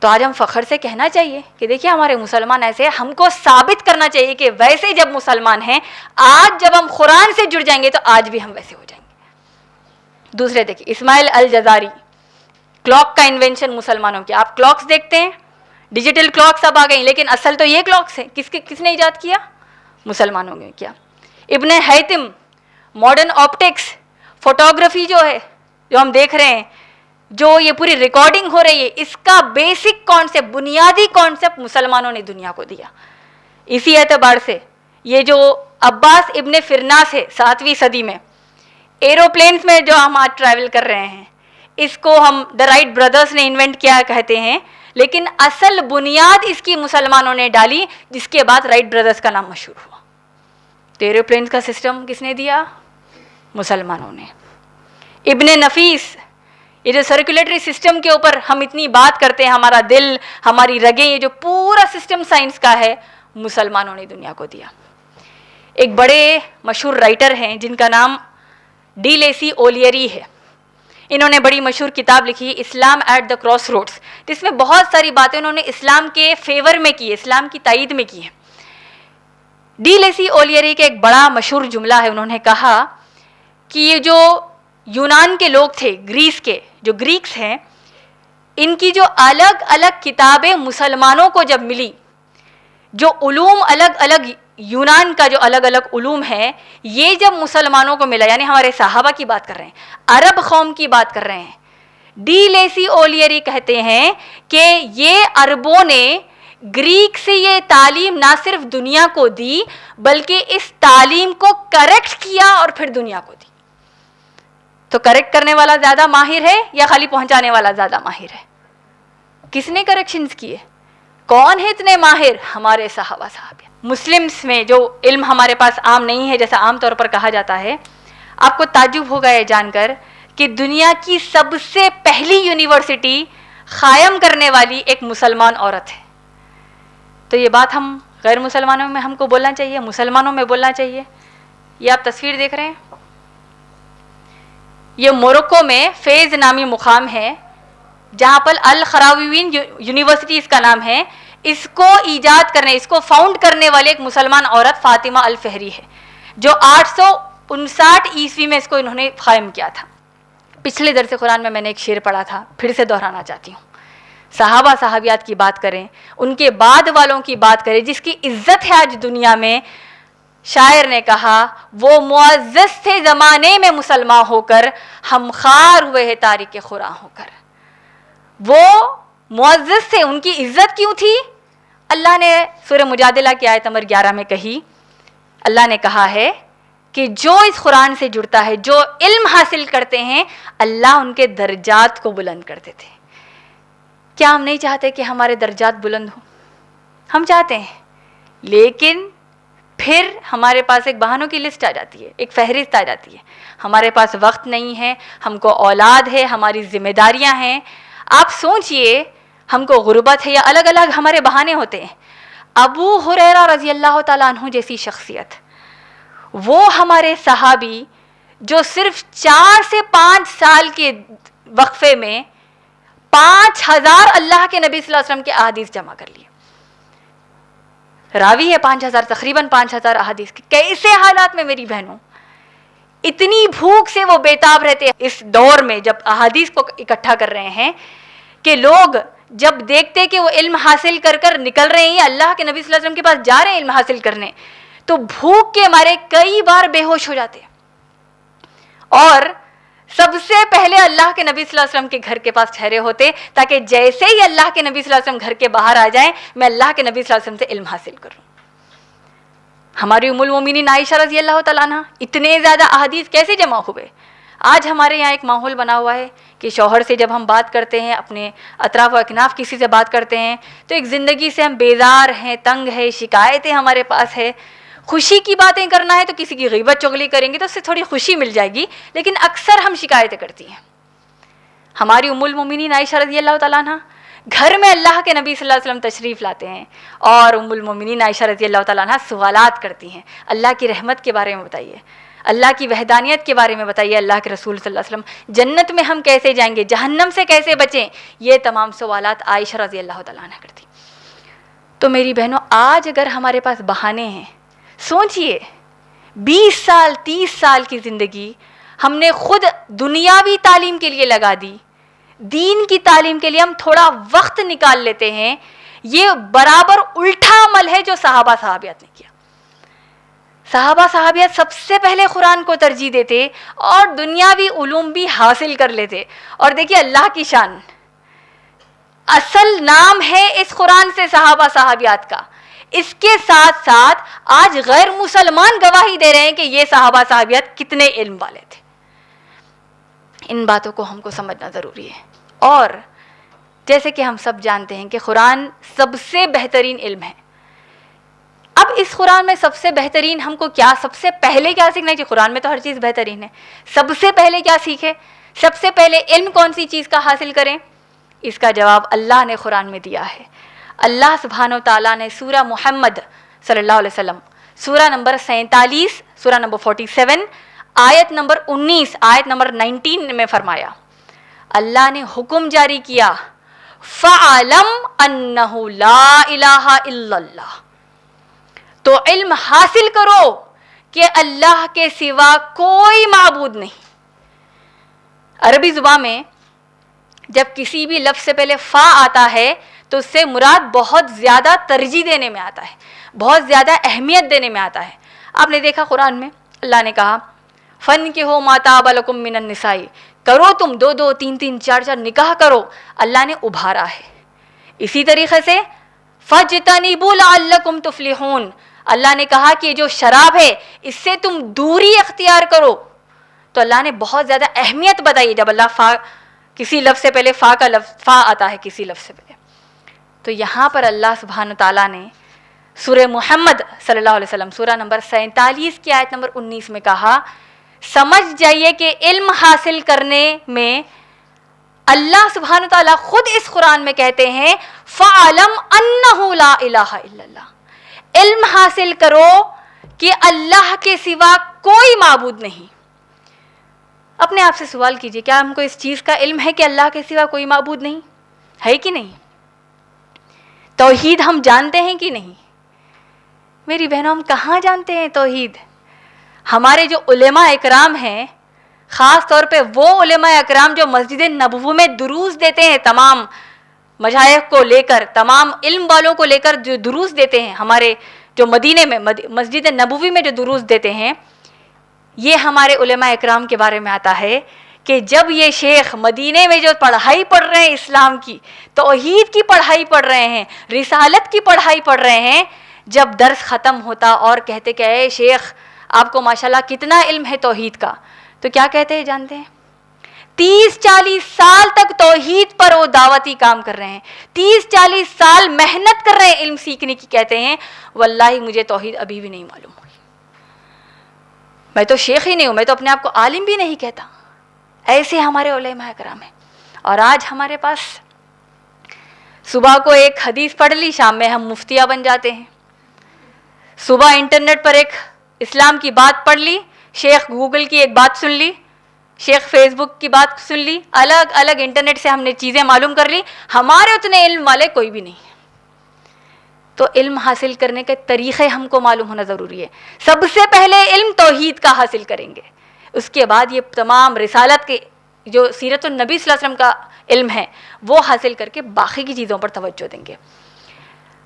تو آج ہم فخر سے کہنا چاہیے کہ دیکھیے ہمارے مسلمان ایسے ہیں. ہم کو ثابت کرنا چاہیے کہ ویسے جب مسلمان ہیں، آج جب ہم قرآن سے جڑ جائیں گے تو آج بھی ہم ویسے ہو جائیں گے. دوسرے دیکھیے اسماعیل الجزاری، کلاک کا انوینشن مسلمانوں کی. آپ کلاکس دیکھتے ہیں، ڈیجیٹل کلاکس اب آ گئی، لیکن اصل تو یہ کلاکس ہیں کس نے ایجاد کیا؟ مسلمانوں نے کیا. ابن حیتم، ماڈرن آپٹکس، فوٹوگرافی جو ہے، جو ہم دیکھ رہے ہیں، جو یہ پوری ریکارڈنگ ہو رہی ہے، اس کا بیسک کانسیپٹ، بنیادی کانسیپٹ مسلمانوں نے دنیا کو دیا. اسی اعتبار سے یہ جو عباس ابن فرناس ہے 7ویں صدی میں، ایروپلینس میں جو ہم آج ٹریول کر رہے ہیں، اس کو ہم دا رائٹ بردرز نے انوینٹ کیا کہتے ہیں، لیکن اصل بنیاد اس کی مسلمانوں نے ڈالی، جس کے بعد رائٹ بردرز کا نام مشہور ہوا. تو ایروپلینس کا سسٹم کس نے دیا؟ مسلمانوں نے. ابن نفیس، یہ جو سرکولیٹری سسٹم کے اوپر ہم اتنی بات کرتے ہیں، ہمارا دل، ہماری رگیں، یہ جو پورا سسٹم سائنس کا ہے، مسلمانوں نے دنیا کو دیا. ایک بڑے مشہور رائٹر ہیں جن کا نام ڈی لیسی اولیری ہے. انہوں نے بڑی مشہور کتاب لکھی اسلام ایٹ دا کراس روڈس، جس میں بہت ساری باتیں انہوں نے اسلام کے فیور میں کی ہے، اسلام کی تائید میں کی ہے. ڈی لیسی اولیری کا ایک بڑا مشہور جملہ ہے. انہوں نے کہا کہ یہ جو یونان کے لوگ تھے، گریس کے جو گریکس ہیں، ان کی جو الگ الگ کتابیں مسلمانوں کو جب ملی، جو علوم الگ الگ یونان کا جو الگ الگ علوم ہے، یہ جب مسلمانوں کو ملا، یعنی ہمارے صحابہ کی بات کر رہے ہیں، عرب قوم کی بات کر رہے ہیں. ڈی لیسی اولیری کہتے ہیں کہ یہ عربوں نے گریک سے یہ تعلیم نہ صرف دنیا کو دی، بلکہ اس تعلیم کو کریکٹ کیا اور پھر دنیا کو دی. تو کریکٹ کرنے والا زیادہ ماہر ہے یا خالی پہنچانے والا زیادہ ماہر ہے؟ کس نے کریکشنز کیے؟ کون ہے اتنے ماہر؟ ہمارے صحابہ صحابہ. مسلمس میں جو علم ہمارے پاس عام نہیں ہے، جیسا عام طور پر کہا جاتا ہے، آپ کو تعجب ہوگا یہ جان کر کہ دنیا کی سب سے پہلی یونیورسٹی قائم کرنے والی ایک مسلمان عورت ہے. تو یہ بات ہم غیر مسلمانوں میں ہم کو بولنا چاہیے، مسلمانوں میں بولنا چاہیے. یہ آپ تصویر دیکھ رہے ہیں، یہ موروکو میں فیض نامی مقام ہے، جہاں پر الخراویین یونیورسٹی اس کا نام ہے. اس کو ایجاد کرنے، اس کو فاؤنڈ کرنے والے ایک مسلمان عورت فاطمہ الفہری ہے، جو 859 عیسوی میں اس کو انہوں نے قائم کیا تھا. پچھلے درس قرآن میں نے ایک شعر پڑھا تھا، پھر سے دہرانا چاہتی ہوں. صحابہ صحابیات کی بات کریں، ان کے بعد والوں کی بات کریں، جس کی عزت ہے آج دنیا میں. شاعر نے کہا وہ معزز تھے زمانے میں مسلمان ہو کر، ہم خار ہوئے ہیں تاریک خراں ہو کر. وہ معزز تھے، ان کی عزت کیوں تھی؟ اللہ نے سورہ مجادلہ کی آیت نمبر 11 میں کہی، اللہ نے کہا ہے کہ جو اس قرآن سے جڑتا ہے، جو علم حاصل کرتے ہیں، اللہ ان کے درجات کو بلند کر دیتے ہیں. کیا ہم نہیں چاہتے کہ ہمارے درجات بلند ہوں؟ ہم چاہتے ہیں، لیکن پھر ہمارے پاس ایک بہانوں کی لسٹ آ جاتی ہے, ایک فہرست آ جاتی ہے. ہمارے پاس وقت نہیں ہے, ہم کو اولاد ہے, ہماری ذمہ داریاں ہیں. آپ سوچئے ہم کو غربت ہے, یا الگ الگ ہمارے بہانے ہوتے ہیں. ابو ہریرہ رضی اللہ تعالیٰ عنہ جیسی شخصیت, وہ ہمارے صحابی جو صرف 4 سے 5 سال کے وقفے میں 5000 اللہ کے نبی صلی اللہ علیہ وسلم کے احادیث جمع کر لیے. راوی ہے 5000, تقریباً 5000 احادیث کے. کیسے حالات میں میری بہنوں, اتنی بھوک سے وہ بیتاب رہتے ہیں اس دور میں جب احادیث کو اکٹھا کر رہے ہیں, کہ لوگ جب دیکھتے کہ وہ علم حاصل کر کر نکل رہے ہیں, اللہ کے نبی صلی اللہ علیہ وسلم کے پاس جا رہے ہیں علم حاصل کرنے, تو بھوک کے مارے کئی بار بے ہوش ہو جاتے ہیں. اور سب سے پہلے اللہ کے نبی صلی اللہ علیہ وسلم کے گھر کے پاس ٹھہرے ہوتے, تاکہ جیسے ہی اللہ کے نبی صلی اللہ علیہ وسلم گھر کے باہر آ جائیں, میں اللہ کے نبی صلی اللہ علیہ وسلم سے علم حاصل کروں. ہماری ام المومنین عائشہ رضی اللہ تعالیٰ عنہ, اتنے زیادہ احادیث کیسے جمع ہوئے؟ آج ہمارے یہاں ایک ماحول بنا ہوا ہے کہ شوہر سے جب ہم بات کرتے ہیں, اپنے اطراف و اکناف کسی سے بات کرتے ہیں, تو ایک زندگی سے ہم بیزار ہیں, تنگ ہے, شکایتیں ہمارے پاس ہے. خوشی کی باتیں کرنا ہے تو کسی کی غیبت چغلی کریں گے تو اس سے تھوڑی خوشی مل جائے گی, لیکن اکثر ہم شکایتیں کرتی ہیں. ہماری ام المومنین عائشہ رضی اللہ تعالیٰ عنہ گھر میں اللہ کے نبی صلی اللہ علیہ وسلم تشریف لاتے ہیں, اور ام المومنین عائشہ رضی اللہ تعالیٰ عنہ سوالات کرتی ہیں, اللہ کی رحمت کے بارے میں بتائیے, اللہ کی وحدانیت کے بارے میں بتائیے, اللہ کے رسول صلی اللہ علیہ وسلم جنت میں ہم کیسے جائیں گے, جہنم سے کیسے بچیں. یہ تمام سوالات عائشہ رضی اللہ تعالیٰ عنہ کرتی. تو میری بہنوں, آج اگر ہمارے پاس بہانے ہیں, سوچئے 20 سال 30 سال کی زندگی ہم نے خود دنیاوی تعلیم کے لیے لگا دی, دین کی تعلیم کے لیے ہم تھوڑا وقت نکال لیتے ہیں. یہ برابر الٹا عمل ہے جو صحابہ صحابیات نے کیا. صحابہ صحابیات سب سے پہلے قرآن کو ترجیح دیتے اور دنیاوی علوم بھی حاصل کر لیتے. اور دیکھیے اللہ کی شان, اصل نام ہے اس قرآن سے صحابہ صحابیات کا, اس کے ساتھ ساتھ آج غیر مسلمان گواہی دے رہے ہیں کہ یہ صحابہ صحابیات کتنے علم والے تھے. ان باتوں کو ہم کو سمجھنا ضروری ہے. اور جیسے کہ ہم سب جانتے ہیں کہ قرآن سب سے بہترین علم ہے. اب اس قرآن میں سب سے بہترین ہم کو کیا, سب سے پہلے کیا سیکھنا ہے؟ قرآن میں تو ہر چیز بہترین ہے. سب سے پہلے کیا سیکھے, سب سے پہلے علم کون سی چیز کا حاصل کریں؟ اس کا جواب اللہ نے قرآن میں دیا ہے. اللہ سبحانہ و تعالیٰ نے سورہ محمد صلی اللہ علیہ وسلم, سورہ نمبر 47, سورہ نمبر 47, آیت نمبر 19, آیت نمبر 19 میں فرمایا, اللہ نے حکم جاری کیا, فَعَلَمْ أَنَّهُ لَا إِلَهَ إِلَّا اللَّهُ, تو علم حاصل کرو کہ اللہ کے سوا کوئی معبود نہیں. عربی زبان میں جب کسی بھی لفظ سے پہلے فا آتا ہے تو اس سے مراد بہت زیادہ ترجیح دینے میں آتا ہے, بہت زیادہ اہمیت دینے میں آتا ہے. آپ نے دیکھا قرآن میں اللہ نے کہا, فَانْكِحُوا مَا طَابَ لَكُم مِّنَ النِّسَاءِ, کرو تم 2 3 3 4 نکاح کرو. اللہ نے ابھارا ہے. اسی طریقے سے فَاجْتَنِبُوا لَعَلَّكُمْ تُفْلِحُونَ, اللہ نے کہا کہ جو شراب ہے اس سے تم دوری اختیار کرو. تو اللہ نے بہت زیادہ اہمیت بتائی. جب اللہ فا کسی لفظ سے پہلے فا کا لفظ فا آتا ہے کسی لفظ سے پہلے, تو یہاں پر اللہ سبحانہ تعالیٰ نے سورہ محمد صلی اللہ علیہ وسلم سورہ نمبر 47 کی آیت نمبر 19 میں کہا, سمجھ جائیے کہ علم حاصل کرنے میں اللہ سبحانہ تعالیٰ خود اس قرآن میں کہتے ہیں, فَعَلَمْ أَنَّهُ لَا إِلَهَ إِلَّا اللَّهُ, علم حاصل کرو کہ اللہ کے سوا کوئی معبود نہیں. اپنے آپ سے سوال کیجئے, کیا ہم کو اس چیز کا علم ہے کہ اللہ کے سوا کوئی معبود نہیں ہے کہ نہیں؟ توحید ہم جانتے ہیں کہ نہیں؟ میری بہنوں, ہم کہاں جانتے ہیں توحید؟ ہمارے جو علماء اکرام ہیں, خاص طور پہ وہ علماء اکرام جو مسجد نبوی میں دروس دیتے ہیں, تمام مشائخ کو لے کر, تمام علم والوں کو لے کر جو دروس دیتے ہیں, ہمارے جو مدینے میں مسجد نبوی میں جو دروس دیتے ہیں, یہ ہمارے علماء اکرام کے بارے میں آتا ہے کہ جب یہ شیخ مدینے میں جو پڑھائی پڑھ رہے ہیں اسلام کی, توحید کی پڑھائی پڑھ رہے ہیں, رسالت کی پڑھائی پڑھ رہے ہیں, جب درس ختم ہوتا اور کہتے کہ اے شیخ آپ کو ماشاءاللہ کتنا علم ہے توحید کا, تو کیا کہتے ہیں جانتے ہیں؟ 30-40 سال تک توحید پر وہ دعوتی کام کر رہے ہیں, 30-40 سال محنت کر رہے ہیں علم سیکھنے کی, کہتے ہیں واللہ مجھے توحید ابھی بھی نہیں معلوم ہوئی, میں تو شیخ ہی نہیں ہوں, میں تو اپنے آپ کو عالم بھی نہیں کہتا. ایسے ہمارے علماء کرام ہیں. اور آج ہمارے پاس صبح کو ایک حدیث پڑھ لی, شام میں ہم مفتیہ بن جاتے ہیں. صبح انٹرنیٹ پر ایک اسلام کی بات پڑھ لی, شیخ گوگل کی ایک بات سن لی, شیخ فیس بک کی بات سن لی, الگ الگ انٹرنیٹ سے ہم نے چیزیں معلوم کر لی. ہمارے اتنے علم والے کوئی بھی نہیں. تو علم حاصل کرنے کے طریقے ہم کو معلوم ہونا ضروری ہے. سب سے پہلے علم توحید کا حاصل کریں گے, اس کے بعد یہ تمام رسالت کے جو سیرت النبی صلی اللہ علیہ وسلم کا علم ہے وہ حاصل کر کے باقی کی چیزوں پر توجہ دیں گے.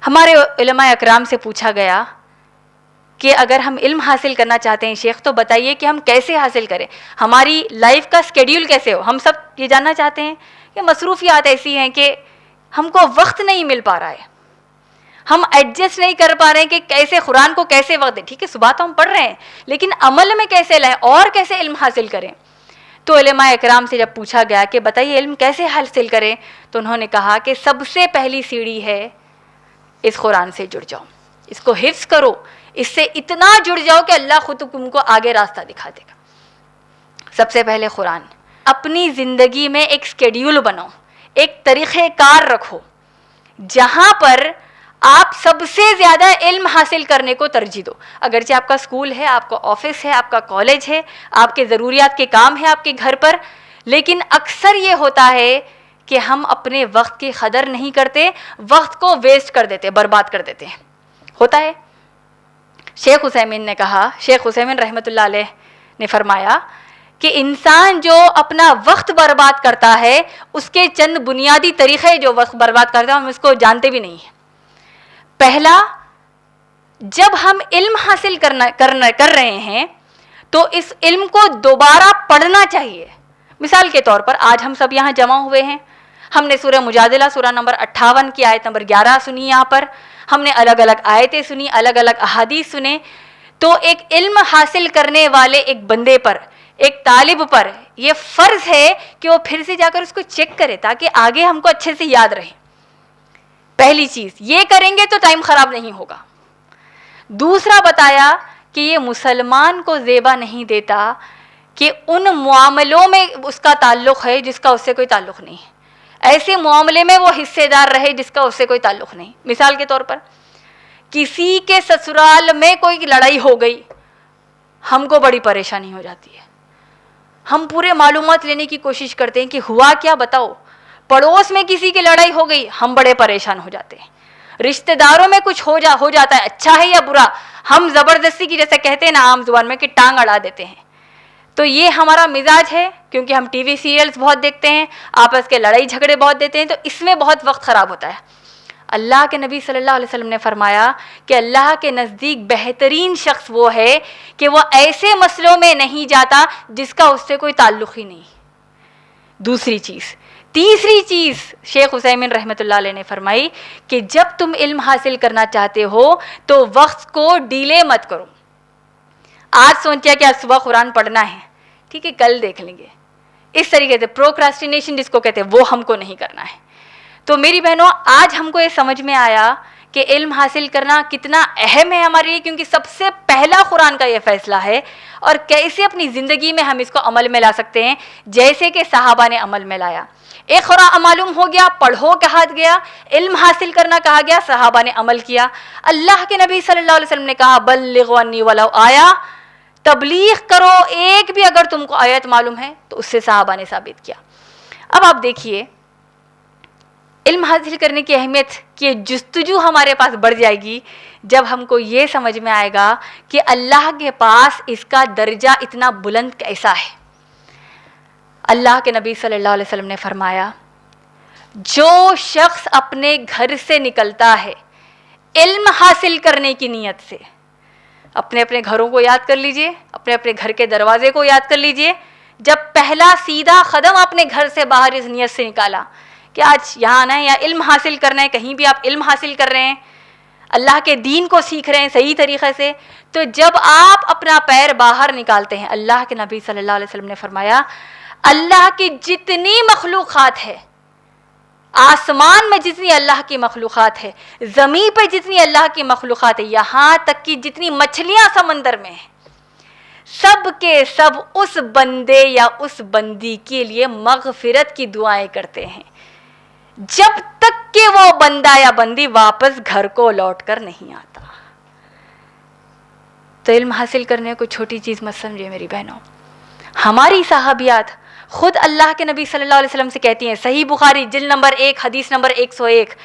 ہمارے علماء اکرام سے پوچھا گیا کہ اگر ہم علم حاصل کرنا چاہتے ہیں شیخ تو بتائیے کہ ہم کیسے حاصل کریں, ہماری لائف کا اسکیڈیول کیسے ہو. ہم سب یہ جاننا چاہتے ہیں کہ مصروفیات ایسی ہیں کہ ہم کو وقت نہیں مل پا رہا ہے, ہم ایڈجسٹ نہیں کر پا رہے ہیں کہ کیسے قرآن کو کیسے وقت دیں. ٹھیک ہے صبح تو ہم پڑھ رہے ہیں لیکن عمل میں کیسے لائیں اور کیسے علم حاصل کریں. تو علماء اکرام سے جب پوچھا گیا کہ بتائیے علم کیسے حاصل کریں, تو انہوں نے کہا کہ سب سے پہلی سیڑھی ہے اس قرآن سے جڑ جاؤ, اس کو حفظ کرو, اس سے اتنا جڑ جاؤ کہ اللہ خود تم کو آگے راستہ دکھا دے گا. سب سے پہلے قرآن. اپنی زندگی میں ایک اسکیڈیول بناؤ, ایک طریقہ کار رکھو جہاں پر آپ سب سے زیادہ علم حاصل کرنے کو ترجیح دو. اگرچہ آپ کا اسکول ہے, آپ کا آفس ہے, آپ کا کالج ہے, آپ کے ضروریات کے کام ہیں آپ کے گھر پر, لیکن اکثر یہ ہوتا ہے کہ ہم اپنے وقت کی قدر نہیں کرتے, وقت کو ویسٹ کر دیتے, برباد کر دیتے ہیں. ہوتا ہے. شیخ عثیمین نے کہا, شیخ عثیمین رحمۃ اللہ علیہ نے فرمایا کہ انسان جو اپنا وقت برباد کرتا ہے اس کے چند بنیادی طریقے جو وقت برباد کرتا ہے ہم اس کو جانتے بھی نہیں ہیں. پہلا, جب ہم علم حاصل کر رہے ہیں تو اس علم کو دوبارہ پڑھنا چاہیے. مثال کے طور پر آج ہم سب یہاں جمع ہوئے ہیں, ہم نے سورہ مجادلہ سورہ نمبر 58 کی آیت نمبر 11 سنی, یہاں پر ہم نے الگ الگ آیتیں سنی, الگ الگ احادیث سنے. تو ایک علم حاصل کرنے والے ایک بندے پر, ایک طالب پر یہ فرض ہے کہ وہ پھر سے جا کر اس کو چیک کرے تاکہ آگے ہم کو اچھے سے یاد رہے. پہلی چیز یہ کریں گے تو ٹائم خراب نہیں ہوگا. دوسرا بتایا کہ یہ مسلمان کو زیبا نہیں دیتا کہ ان معاملوں میں اس کا تعلق ہے جس کا اس سے کوئی تعلق نہیں ہے, ایسے معاملے میں وہ حصے دار رہے جس کا اس سے کوئی تعلق نہیں. مثال کے طور پر کسی کے سسرال میں کوئی لڑائی ہو گئی, ہم کو بڑی پریشانی ہو جاتی ہے, ہم پورے معلومات لینے کی کوشش کرتے ہیں کہ ہوا کیا بتاؤ. پڑوس میں کسی کی لڑائی ہو گئی, ہم بڑے پریشان ہو جاتے ہیں. رشتہ داروں میں کچھ ہو جاتا ہے, اچھا ہے یا برا, ہم زبردستی کی جیسے کہتے ہیں نا عام زبان میں کہ ٹانگ اڑا دیتے ہیں. تو یہ ہمارا مزاج ہے کیونکہ ہم ٹی وی سیریلز بہت دیکھتے ہیں, آپس کے لڑائی جھگڑے بہت دیتے ہیں, تو اس میں بہت وقت خراب ہوتا ہے. اللہ کے نبی صلی اللہ علیہ وسلم نے فرمایا کہ اللہ کے نزدیک بہترین شخص وہ ہے کہ وہ ایسے مسئلوں میں نہیں جاتا جس کا اس سے کوئی تعلق ہی نہیں. دوسری چیز. تیسری چیز شیخ عثیمین رحمۃ اللہ علیہ نے فرمائی کہ جب تم علم حاصل کرنا چاہتے ہو تو وقت کو ڈیلے مت کرو. آج سوچا کہ آج صبح قرآن پڑھنا ہے, ٹھیک ہے کل دیکھ لیں گے, اس طریقے سے پروکراسٹینیشن جس کو کہتے ہیں وہ ہم کو نہیں کرنا ہے. تو میری بہنوں آج ہم کو یہ سمجھ میں آیا کہ علم حاصل کرنا کتنا اہم ہے ہمارے لیے, کیونکہ سب سے پہلا قرآن کا یہ فیصلہ ہے, اور کیسے اپنی زندگی میں ہم اس کو عمل میں لا سکتے ہیں جیسے کہ صحابہ نے عمل میں لایا. ایک قرآن معلوم ہو گیا, پڑھو کہا گیا, علم حاصل کرنا کہا گیا, صحابہ نے عمل کیا. اللہ کے نبی صلی اللہ علیہ وسلم نے کہا بلغوا عنی ولو آیا, تبلیغ کرو, ایک بھی اگر تم کو آیت معلوم ہے تو اس سے صحابہ نے ثابت کیا. اب آپ دیکھیے علم حاصل کرنے کی اہمیت کی جستجو ہمارے پاس بڑھ جائے گی جب ہم کو یہ سمجھ میں آئے گا کہ اللہ کے پاس اس کا درجہ اتنا بلند کیسا ہے. اللہ کے نبی صلی اللہ علیہ وسلم نے فرمایا جو شخص اپنے گھر سے نکلتا ہے علم حاصل کرنے کی نیت سے, اپنے اپنے گھروں کو یاد کر لیجئے, اپنے اپنے گھر کے دروازے کو یاد کر لیجئے, جب پہلا سیدھا قدم اپنے گھر سے باہر اس نیت سے نکالا کہ آج یہاں آنا ہے یا علم حاصل کرنا ہے, کہیں بھی آپ علم حاصل کر رہے ہیں, اللہ کے دین کو سیکھ رہے ہیں صحیح طریقے سے, تو جب آپ اپنا پیر باہر نکالتے ہیں اللہ کے نبی صلی اللہ علیہ وسلم نے فرمایا اللہ کی جتنی مخلوقات ہے، آسمان میں جتنی اللہ کی مخلوقات ہے، زمین پہ جتنی اللہ کی مخلوقات ہے، یہاں تک کہ جتنی مچھلیاں سمندر میں ہیں، سب کے سب اس بندے یا اس بندی کے لیے مغفرت کی دعائیں کرتے ہیں جب تک کہ وہ بندہ یا بندی واپس گھر کو لوٹ کر نہیں آتا۔ تو علم حاصل کرنے کو چھوٹی چیز مت سمجھے میری بہنوں۔ ہماری صحابیات خود اللہ کے نبی صلی اللہ علیہ وسلم سے کہتی ہیں، صحیح بخاری جلد نمبر 1 حدیث نمبر 101،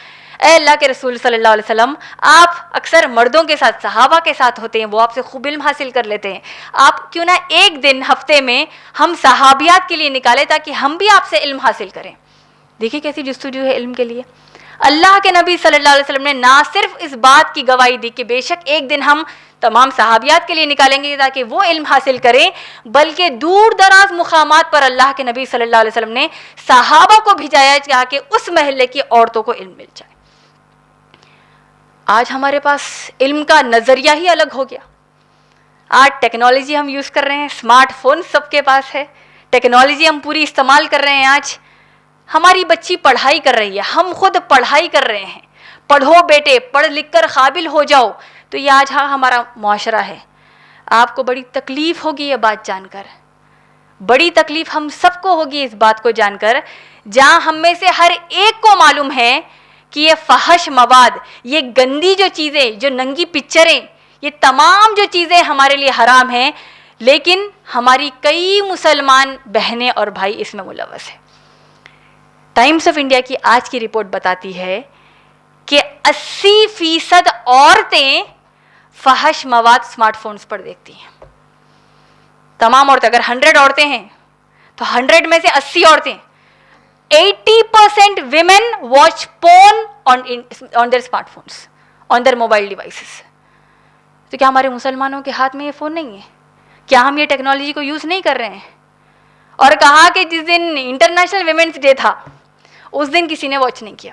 اے اللہ کے رسول صلی اللہ علیہ وسلم، آپ اکثر مردوں کے ساتھ، صحابہ کے ساتھ ہوتے ہیں، وہ آپ سے خوب علم حاصل کر لیتے ہیں، آپ کیوں نہ ایک دن ہفتے میں ہم صحابیات کے لیے نکالیں تاکہ ہم بھی آپ سے علم حاصل کریں۔ دیکھیے کیسی جستجو ہے علم کے لیے۔ اللہ کے نبی صلی اللہ علیہ وسلم نے نہ صرف اس بات کی گواہی دی کہ بے شک ایک دن ہم تمام صحابیات کے لیے نکالیں گے تاکہ وہ علم حاصل کریں، بلکہ دور دراز مقامات پر اللہ کے نبی صلی اللہ علیہ وسلم نے صحابہ کو بھیجایا تاکہ اس محلے کی عورتوں کو علم مل جائے۔ آج ہمارے پاس علم کا نظریہ ہی الگ ہو گیا۔ آج ٹیکنالوجی ہم یوز کر رہے ہیں، اسمارٹ فون سب کے پاس ہے، ٹیکنالوجی ہم پوری استعمال کر رہے ہیں۔ آج ہماری بچی پڑھائی کر رہی ہے، ہم خود پڑھائی کر رہے ہیں، پڑھو بیٹے، پڑھ لکھ کر قابل ہو جاؤ۔ تو یہ آج ہمارا معاشرہ ہے۔ آپ کو بڑی تکلیف ہوگی یہ بات جان کر، بڑی تکلیف ہم سب کو ہوگی اس بات کو جان کر، جہاں ہم میں سے ہر ایک کو معلوم ہے کہ یہ فحش مواد، یہ گندی جو چیزیں، جو ننگی پکچریں، یہ تمام جو چیزیں ہمارے لیے حرام ہیں، لیکن ہماری کئی مسلمان بہنیں اور بھائی اس میں ملوث ہیں۔ ٹائمز آف انڈیا کی آج کی رپورٹ بتاتی ہے کہ 80% عورتیں فحش مواد اسمارٹ فونز پر دیکھتی ہیں۔ تمام عورتیں، اگر 100 عورتیں ہیں تو 100 میں سے 80 عورتیں، 80% women watch porn on their smart phones, on their mobile devices. تو کیا ہمارے مسلمانوں کے ہاتھ میں یہ فون نہیں ہے؟ کیا ہم یہ ٹیکنالوجی کو یوز نہیں کر رہے ہیں؟ اور کہا کہ جس دن انٹرنیشنل ویمنس ڈے تھا اس دن کسی نے واچ نہیں کیا،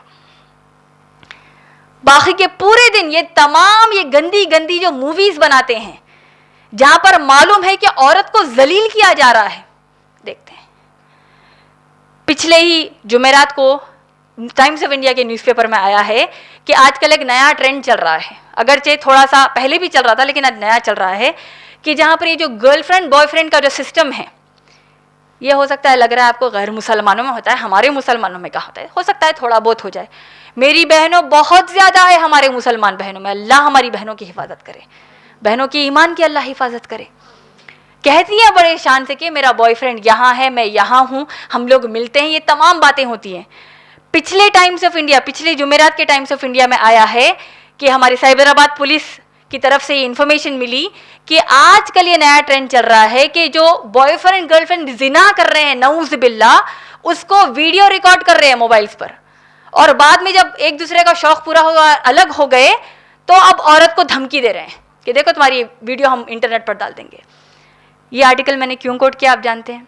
باقی کے پورے دن یہ تمام یہ گندی گندی جو موویز بناتے ہیں جہاں پر معلوم ہے کہ عورت کو ذلیل کیا جا رہا ہے، دیکھتے ہیں۔ پچھلے ہی جمعرات کو ٹائمز آف انڈیا کے نیوز پیپر میں آیا ہے کہ آج کل ایک نیا ٹرینڈ چل رہا ہے، اگرچہ تھوڑا سا پہلے بھی چل رہا تھا لیکن آج نیا چل رہا ہے، کہ جہاں پر یہ جو گرل فرینڈ بوائے فرینڈ کا جو سسٹم ہے، یہ ہو سکتا ہے لگ رہا ہے آپ کو غیر مسلمانوں میں ہوتا ہے، ہمارے مسلمانوں میں کہاں ہوتا ہے؟ ہو سکتا ہے تھوڑا بہت ہو جائے۔ میری بہنوں بہت زیادہ ہے ہمارے مسلمان بہنوں میں، اللہ ہماری بہنوں کی حفاظت کرے، بہنوں کی ایمان کی اللہ حفاظت کرے۔ کہتی ہے بڑے شان سے کہ میرا بوائے فرینڈ یہاں ہے، میں یہاں ہوں، ہم لوگ ملتے ہیں، یہ تمام باتیں ہوتی ہیں۔ پچھلے ٹائمز آف انڈیا، پچھلے جمعرات کے ٹائمز آف انڈیا میں آیا ہے کہ ہماری سائبر آباد پولیس کی طرف سے یہ انفارمیشن ملی کہ آج کل یہ نیا ٹرینڈ چل رہا ہے کہ جو بوائے فرینڈ گرل فرینڈ زنا کر رہے ہیں نعوذ باللہ، اس کو ویڈیو ریکارڈ کر رہے ہیں موبائلز پر، اور بعد میں جب ایک دوسرے کا شوق پورا ہوا، الگ ہو گئے، تو اب عورت کو دھمکی دے رہے ہیں کہ دیکھو تمہاری ویڈیو ہم انٹرنیٹ پر ڈال دیں گے۔ یہ آرٹیکل میں نے کیوں کوٹ کیا آپ جانتے ہیں؟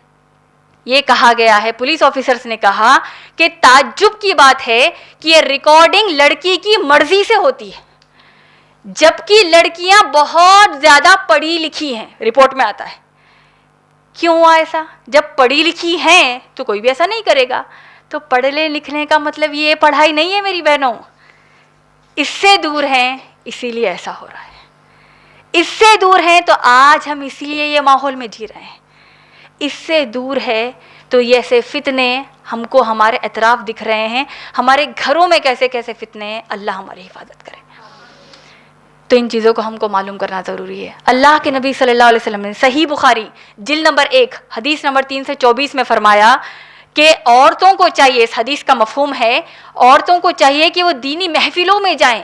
یہ کہا گیا ہے، پولیس آفیسرز نے کہا کہ تعجب کی بات ہے کہ یہ ریکارڈنگ لڑکی کی مرضی سے ہوتی ہے، جبکہ لڑکیاں بہت زیادہ پڑھی لکھی ہیں، رپورٹ میں آتا ہے۔ کیوں ہوا ایسا؟ جب پڑھی لکھی ہیں تو کوئی بھی ایسا نہیں کرے گا۔ تو پڑھنے لکھنے کا مطلب یہ پڑھائی نہیں ہے میری بہنوں، اس سے دور ہیں اسی لیے ایسا ہو رہا ہے، اس سے دور ہیں تو آج ہم اسی لیے یہ ماحول میں جی رہے ہیں، اس سے دور ہے تو یہ ایسے فتنے ہم کو ہمارے اطراف دکھ رہے ہیں، ہمارے گھروں میں کیسے کیسے فتنے ہیں، اللہ ہماری حفاظت کرے۔ تو ان چیزوں کو ہم کو معلوم کرنا ضروری ہے۔ اللہ کے نبی صلی اللہ علیہ وسلم نے صحیح بخاری جلد نمبر 1 حدیث نمبر 324 میں فرمایا کہ عورتوں کو چاہیے، اس حدیث کا مفہوم ہے، عورتوں کو چاہیے کہ وہ دینی محفلوں میں جائیں،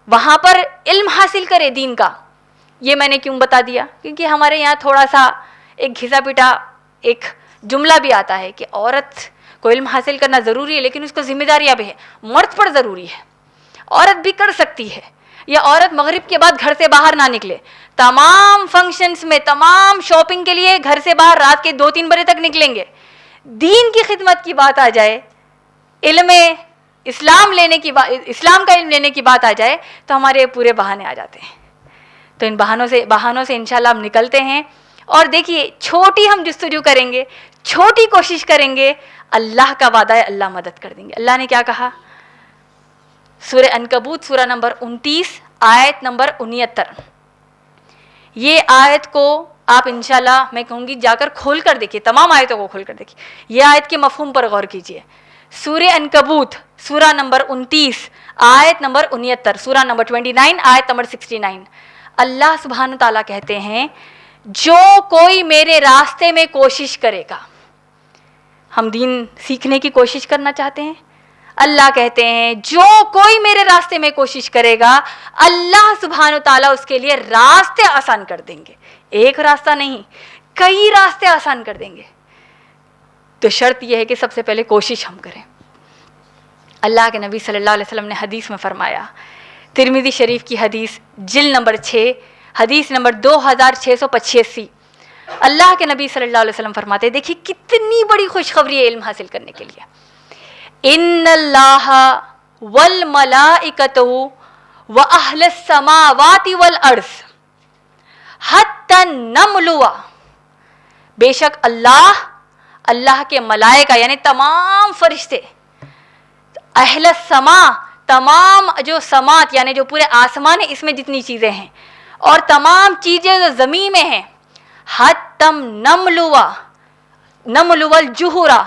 وہاں پر علم حاصل کرے دین کا۔ یہ میں نے کیوں بتا دیا؟ کیونکہ ہمارے یہاں تھوڑا سا ایک گھسا پیٹا ایک جملہ بھی آتا ہے کہ عورت کو علم حاصل کرنا ضروری ہے لیکن اس کو ذمہ داریاں بھی ہے، مرد پر ضروری ہے، عورت بھی کر سکتی ہے، یا عورت مغرب کے بعد گھر سے باہر نہ نکلے، تمام فنکشنز میں، تمام شاپنگ کے لیے گھر سے باہر رات کے 2-3 بجے تک نکلیں گے۔ دین کی خدمت کی بات آ جائے، علم اسلام لینے کی اسلام کا علم لینے کی بات آ جائے تو ہمارے پورے بہانے آ جاتے ہیں۔ تو ان بہانوں سے انشاءاللہ ہم نکلتے ہیں، اور دیکھیے چھوٹی ہم جستجو کریں گے، چھوٹی کوشش کریں گے اللہ کا وعدہ ہے اللہ مدد کر دیں گے. اللہ نے کیا کہا؟ سورہ عنکبوت سورہ نمبر 29 آیت نمبر 69. یہ آیت کو آپ انشاءاللہ میں کہوں گی جا کر کھول کر دیکھیے, تمام آیتوں کو کھول کر دیکھیے. یہ آیت کے مفہوم پر غور کیجیے. سورہ عنکبوت سورہ نمبر 29 آیت نمبر 69, سورہ نمبر 29 آیت نمبر 69. اللہ سبحانہ تعالیٰ کہتے ہیں جو کوئی میرے راستے میں کوشش کرے گا. ہم دین سیکھنے کی کوشش کرنا چاہتے ہیں. اللہ کہتے ہیں جو کوئی میرے راستے میں کوشش کرے گا اللہ سبحانہ تعالیٰ اس کے لیے راستے آسان کر دیں گے. ایک راستہ نہیں, کئی راستے آسان کر دیں گے. تو شرط یہ ہے کہ سب سے پہلے کوشش ہم کریں. اللہ کے نبی صلی اللہ علیہ وسلم نے حدیث میں فرمایا, ترمذی شریف کی حدیث جلد نمبر 6 حدیث نمبر 2685. اللہ کے نبی صلی اللہ علیہ وسلم فرماتے ہیں, دیکھیے کتنی بڑی خوشخبری ہے علم حاصل کرنے کے لیے. ان اللہ والملائکۃ واہل السماوات والارض حتی النمل, بے شک اللہ کے ملائکہ یعنی تمام فرشتے, اہل السما تمام جو سماعت یعنی جو پورے آسمان ہے اس میں جتنی چیزیں ہیں اور تمام چیزیں جو زمین میں ہیں, حتم نمل والجہرا,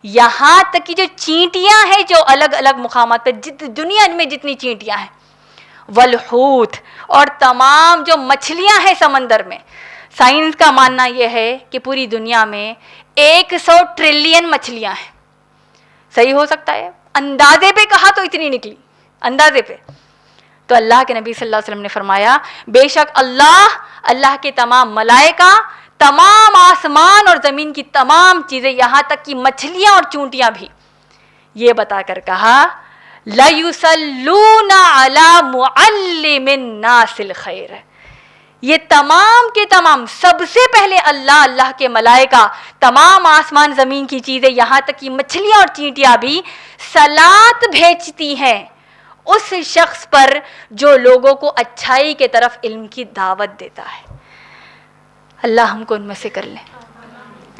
یہاں تک کہ جو چینٹیاں ہیں جو الگ الگ مقامات پہ دنیا میں جتنی چینٹیاں ہیں, والحوت اور تمام جو مچھلیاں ہیں سمندر میں. سائنس کا ماننا یہ ہے کہ پوری دنیا میں 100 ٹریلین مچھلیاں ہیں. صحیح ہو سکتا ہے, اندازے پہ کہا تو اتنی نکلی, اندازے پہ. تو اللہ کے نبی صلی اللہ علیہ وسلم نے فرمایا بے شک اللہ کے تمام ملائکہ, تمام آسمان اور زمین کی تمام چیزیں یہاں تک کہ مچھلیاں اور چونٹیاں بھی, یہ بتا کر کہا لَيُصَلُّونَ عَلَى مُعَلِّمِ النَّاسِ الْخَيْرَ, یہ تمام کے تمام سب سے پہلے اللہ کے ملائکہ, تمام آسمان زمین کی چیزیں یہاں تک کہ مچھلیاں اور چینٹیاں بھی صلات بھیجتی ہیں اس شخص پر جو لوگوں کو اچھائی کے طرف علم کی دعوت دیتا ہے. اللہ ہم کو ان میں سے کر لیں.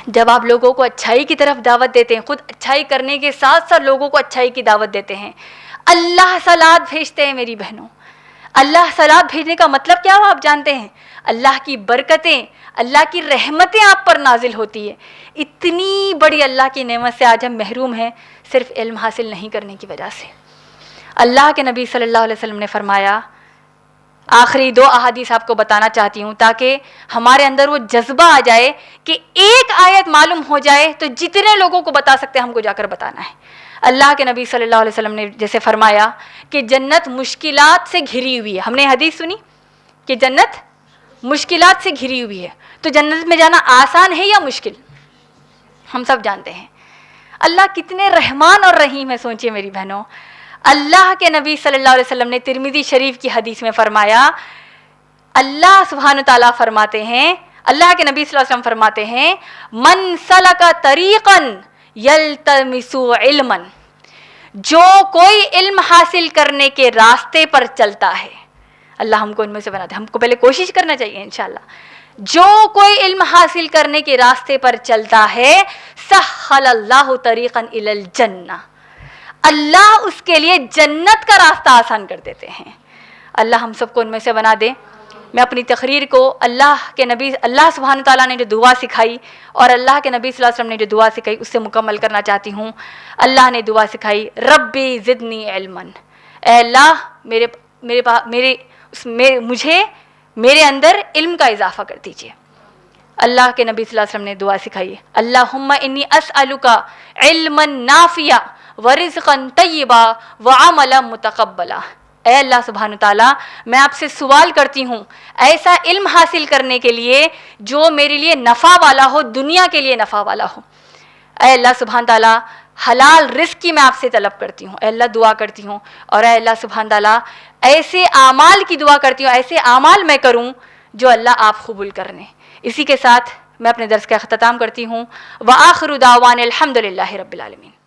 جب آپ لوگوں کو اچھائی کی طرف دعوت دیتے ہیں, خود اچھائی کرنے کے ساتھ ساتھ لوگوں کو اچھائی کی دعوت دیتے ہیں, اللہ صلات بھیجتے ہیں. میری بہنوں, اللہ صلات بھیجنے کا مطلب کیا ہو آپ جانتے ہیں؟ اللہ کی برکتیں, اللہ کی رحمتیں آپ پر نازل ہوتی ہے. اتنی بڑی اللہ کی نعمت سے آج ہم محروم ہیں صرف علم حاصل نہیں کرنے کی وجہ سے. اللہ کے نبی صلی اللہ علیہ وسلم نے فرمایا, آخری 2 احادیث آپ کو بتانا چاہتی ہوں تاکہ ہمارے اندر وہ جذبہ آ جائے کہ ایک آیت معلوم ہو جائے تو جتنے لوگوں کو بتا سکتے ہیں ہم کو جا کر بتانا ہے. اللہ کے نبی صلی اللہ علیہ وسلم نے جیسے فرمایا کہ جنت مشکلات سے گھری ہوئی ہے. ہم نے حدیث سنی کہ جنت مشکلات سے گھری ہوئی ہے. تو جنت میں جانا آسان ہے یا مشکل؟ ہم سب جانتے ہیں. اللہ کتنے رحمان اور رحیم ہے. سوچئے میری بہنوں, اللہ کے نبی صلی اللہ علیہ وسلم نے ترمذی شریف کی حدیث میں فرمایا, اللہ سبحانہ تعالیٰ فرماتے ہیں, اللہ کے نبی صلی اللہ علیہ وسلم فرماتے ہیں من سلک طریقا یلتمس علما, جو کوئی علم حاصل کرنے کے راستے پر چلتا ہے, اللہ ہم کو ان میں سے بنا دے. ہم کو پہلے کوشش کرنا چاہیے انشاءاللہ. جو کوئی علم حاصل کرنے کے راستے پر چلتا ہے سہل اللہ طریقا الی الجنہ, اللہ اس کے لیے جنت کا راستہ آسان کر دیتے ہیں. اللہ ہم سب کو ان میں سے بنا دے. میں اپنی تقریر کو اللہ سبحانہ تعالیٰ نے جو دعا سکھائی اور اللہ کے نبی صلی اللہ علیہ وسلم نے جو دعا سکھائی اس سے مکمل کرنا چاہتی ہوں. اللہ نے دعا سکھائی ربی زدنی علما, اے اللہ مجھے میرے اندر علم کا اضافہ کر دیجیے. اللہ کے نبی صلی اللہ علیہ وسلم نے دعا سکھائی اللہم انی اسألک علما نافعا ورزقا طیبا وعملا متقبلا. اے اللہ سبحانہ تعالیٰ میں آپ سے سوال کرتی ہوں ایسا علم حاصل کرنے کے لیے جو میرے لیے نفع والا ہو, دنیا کے لیے نفع والا ہو. اے اللہ سبحانہ تعالیٰ حلال رزق کی میں آپ سے طلب کرتی ہوں, اے اللہ دعا کرتی ہوں. اور اے اللہ سبحانہ تعالیٰ ایسے اعمال کی دعا کرتی ہوں, ایسے اعمال میں کروں جو اللہ آپ قبول کرنے. اسی کے ساتھ میں اپنے درس کا اختتام کرتی ہوں. وآخر دعوانا الحمدللہ رب العالمین.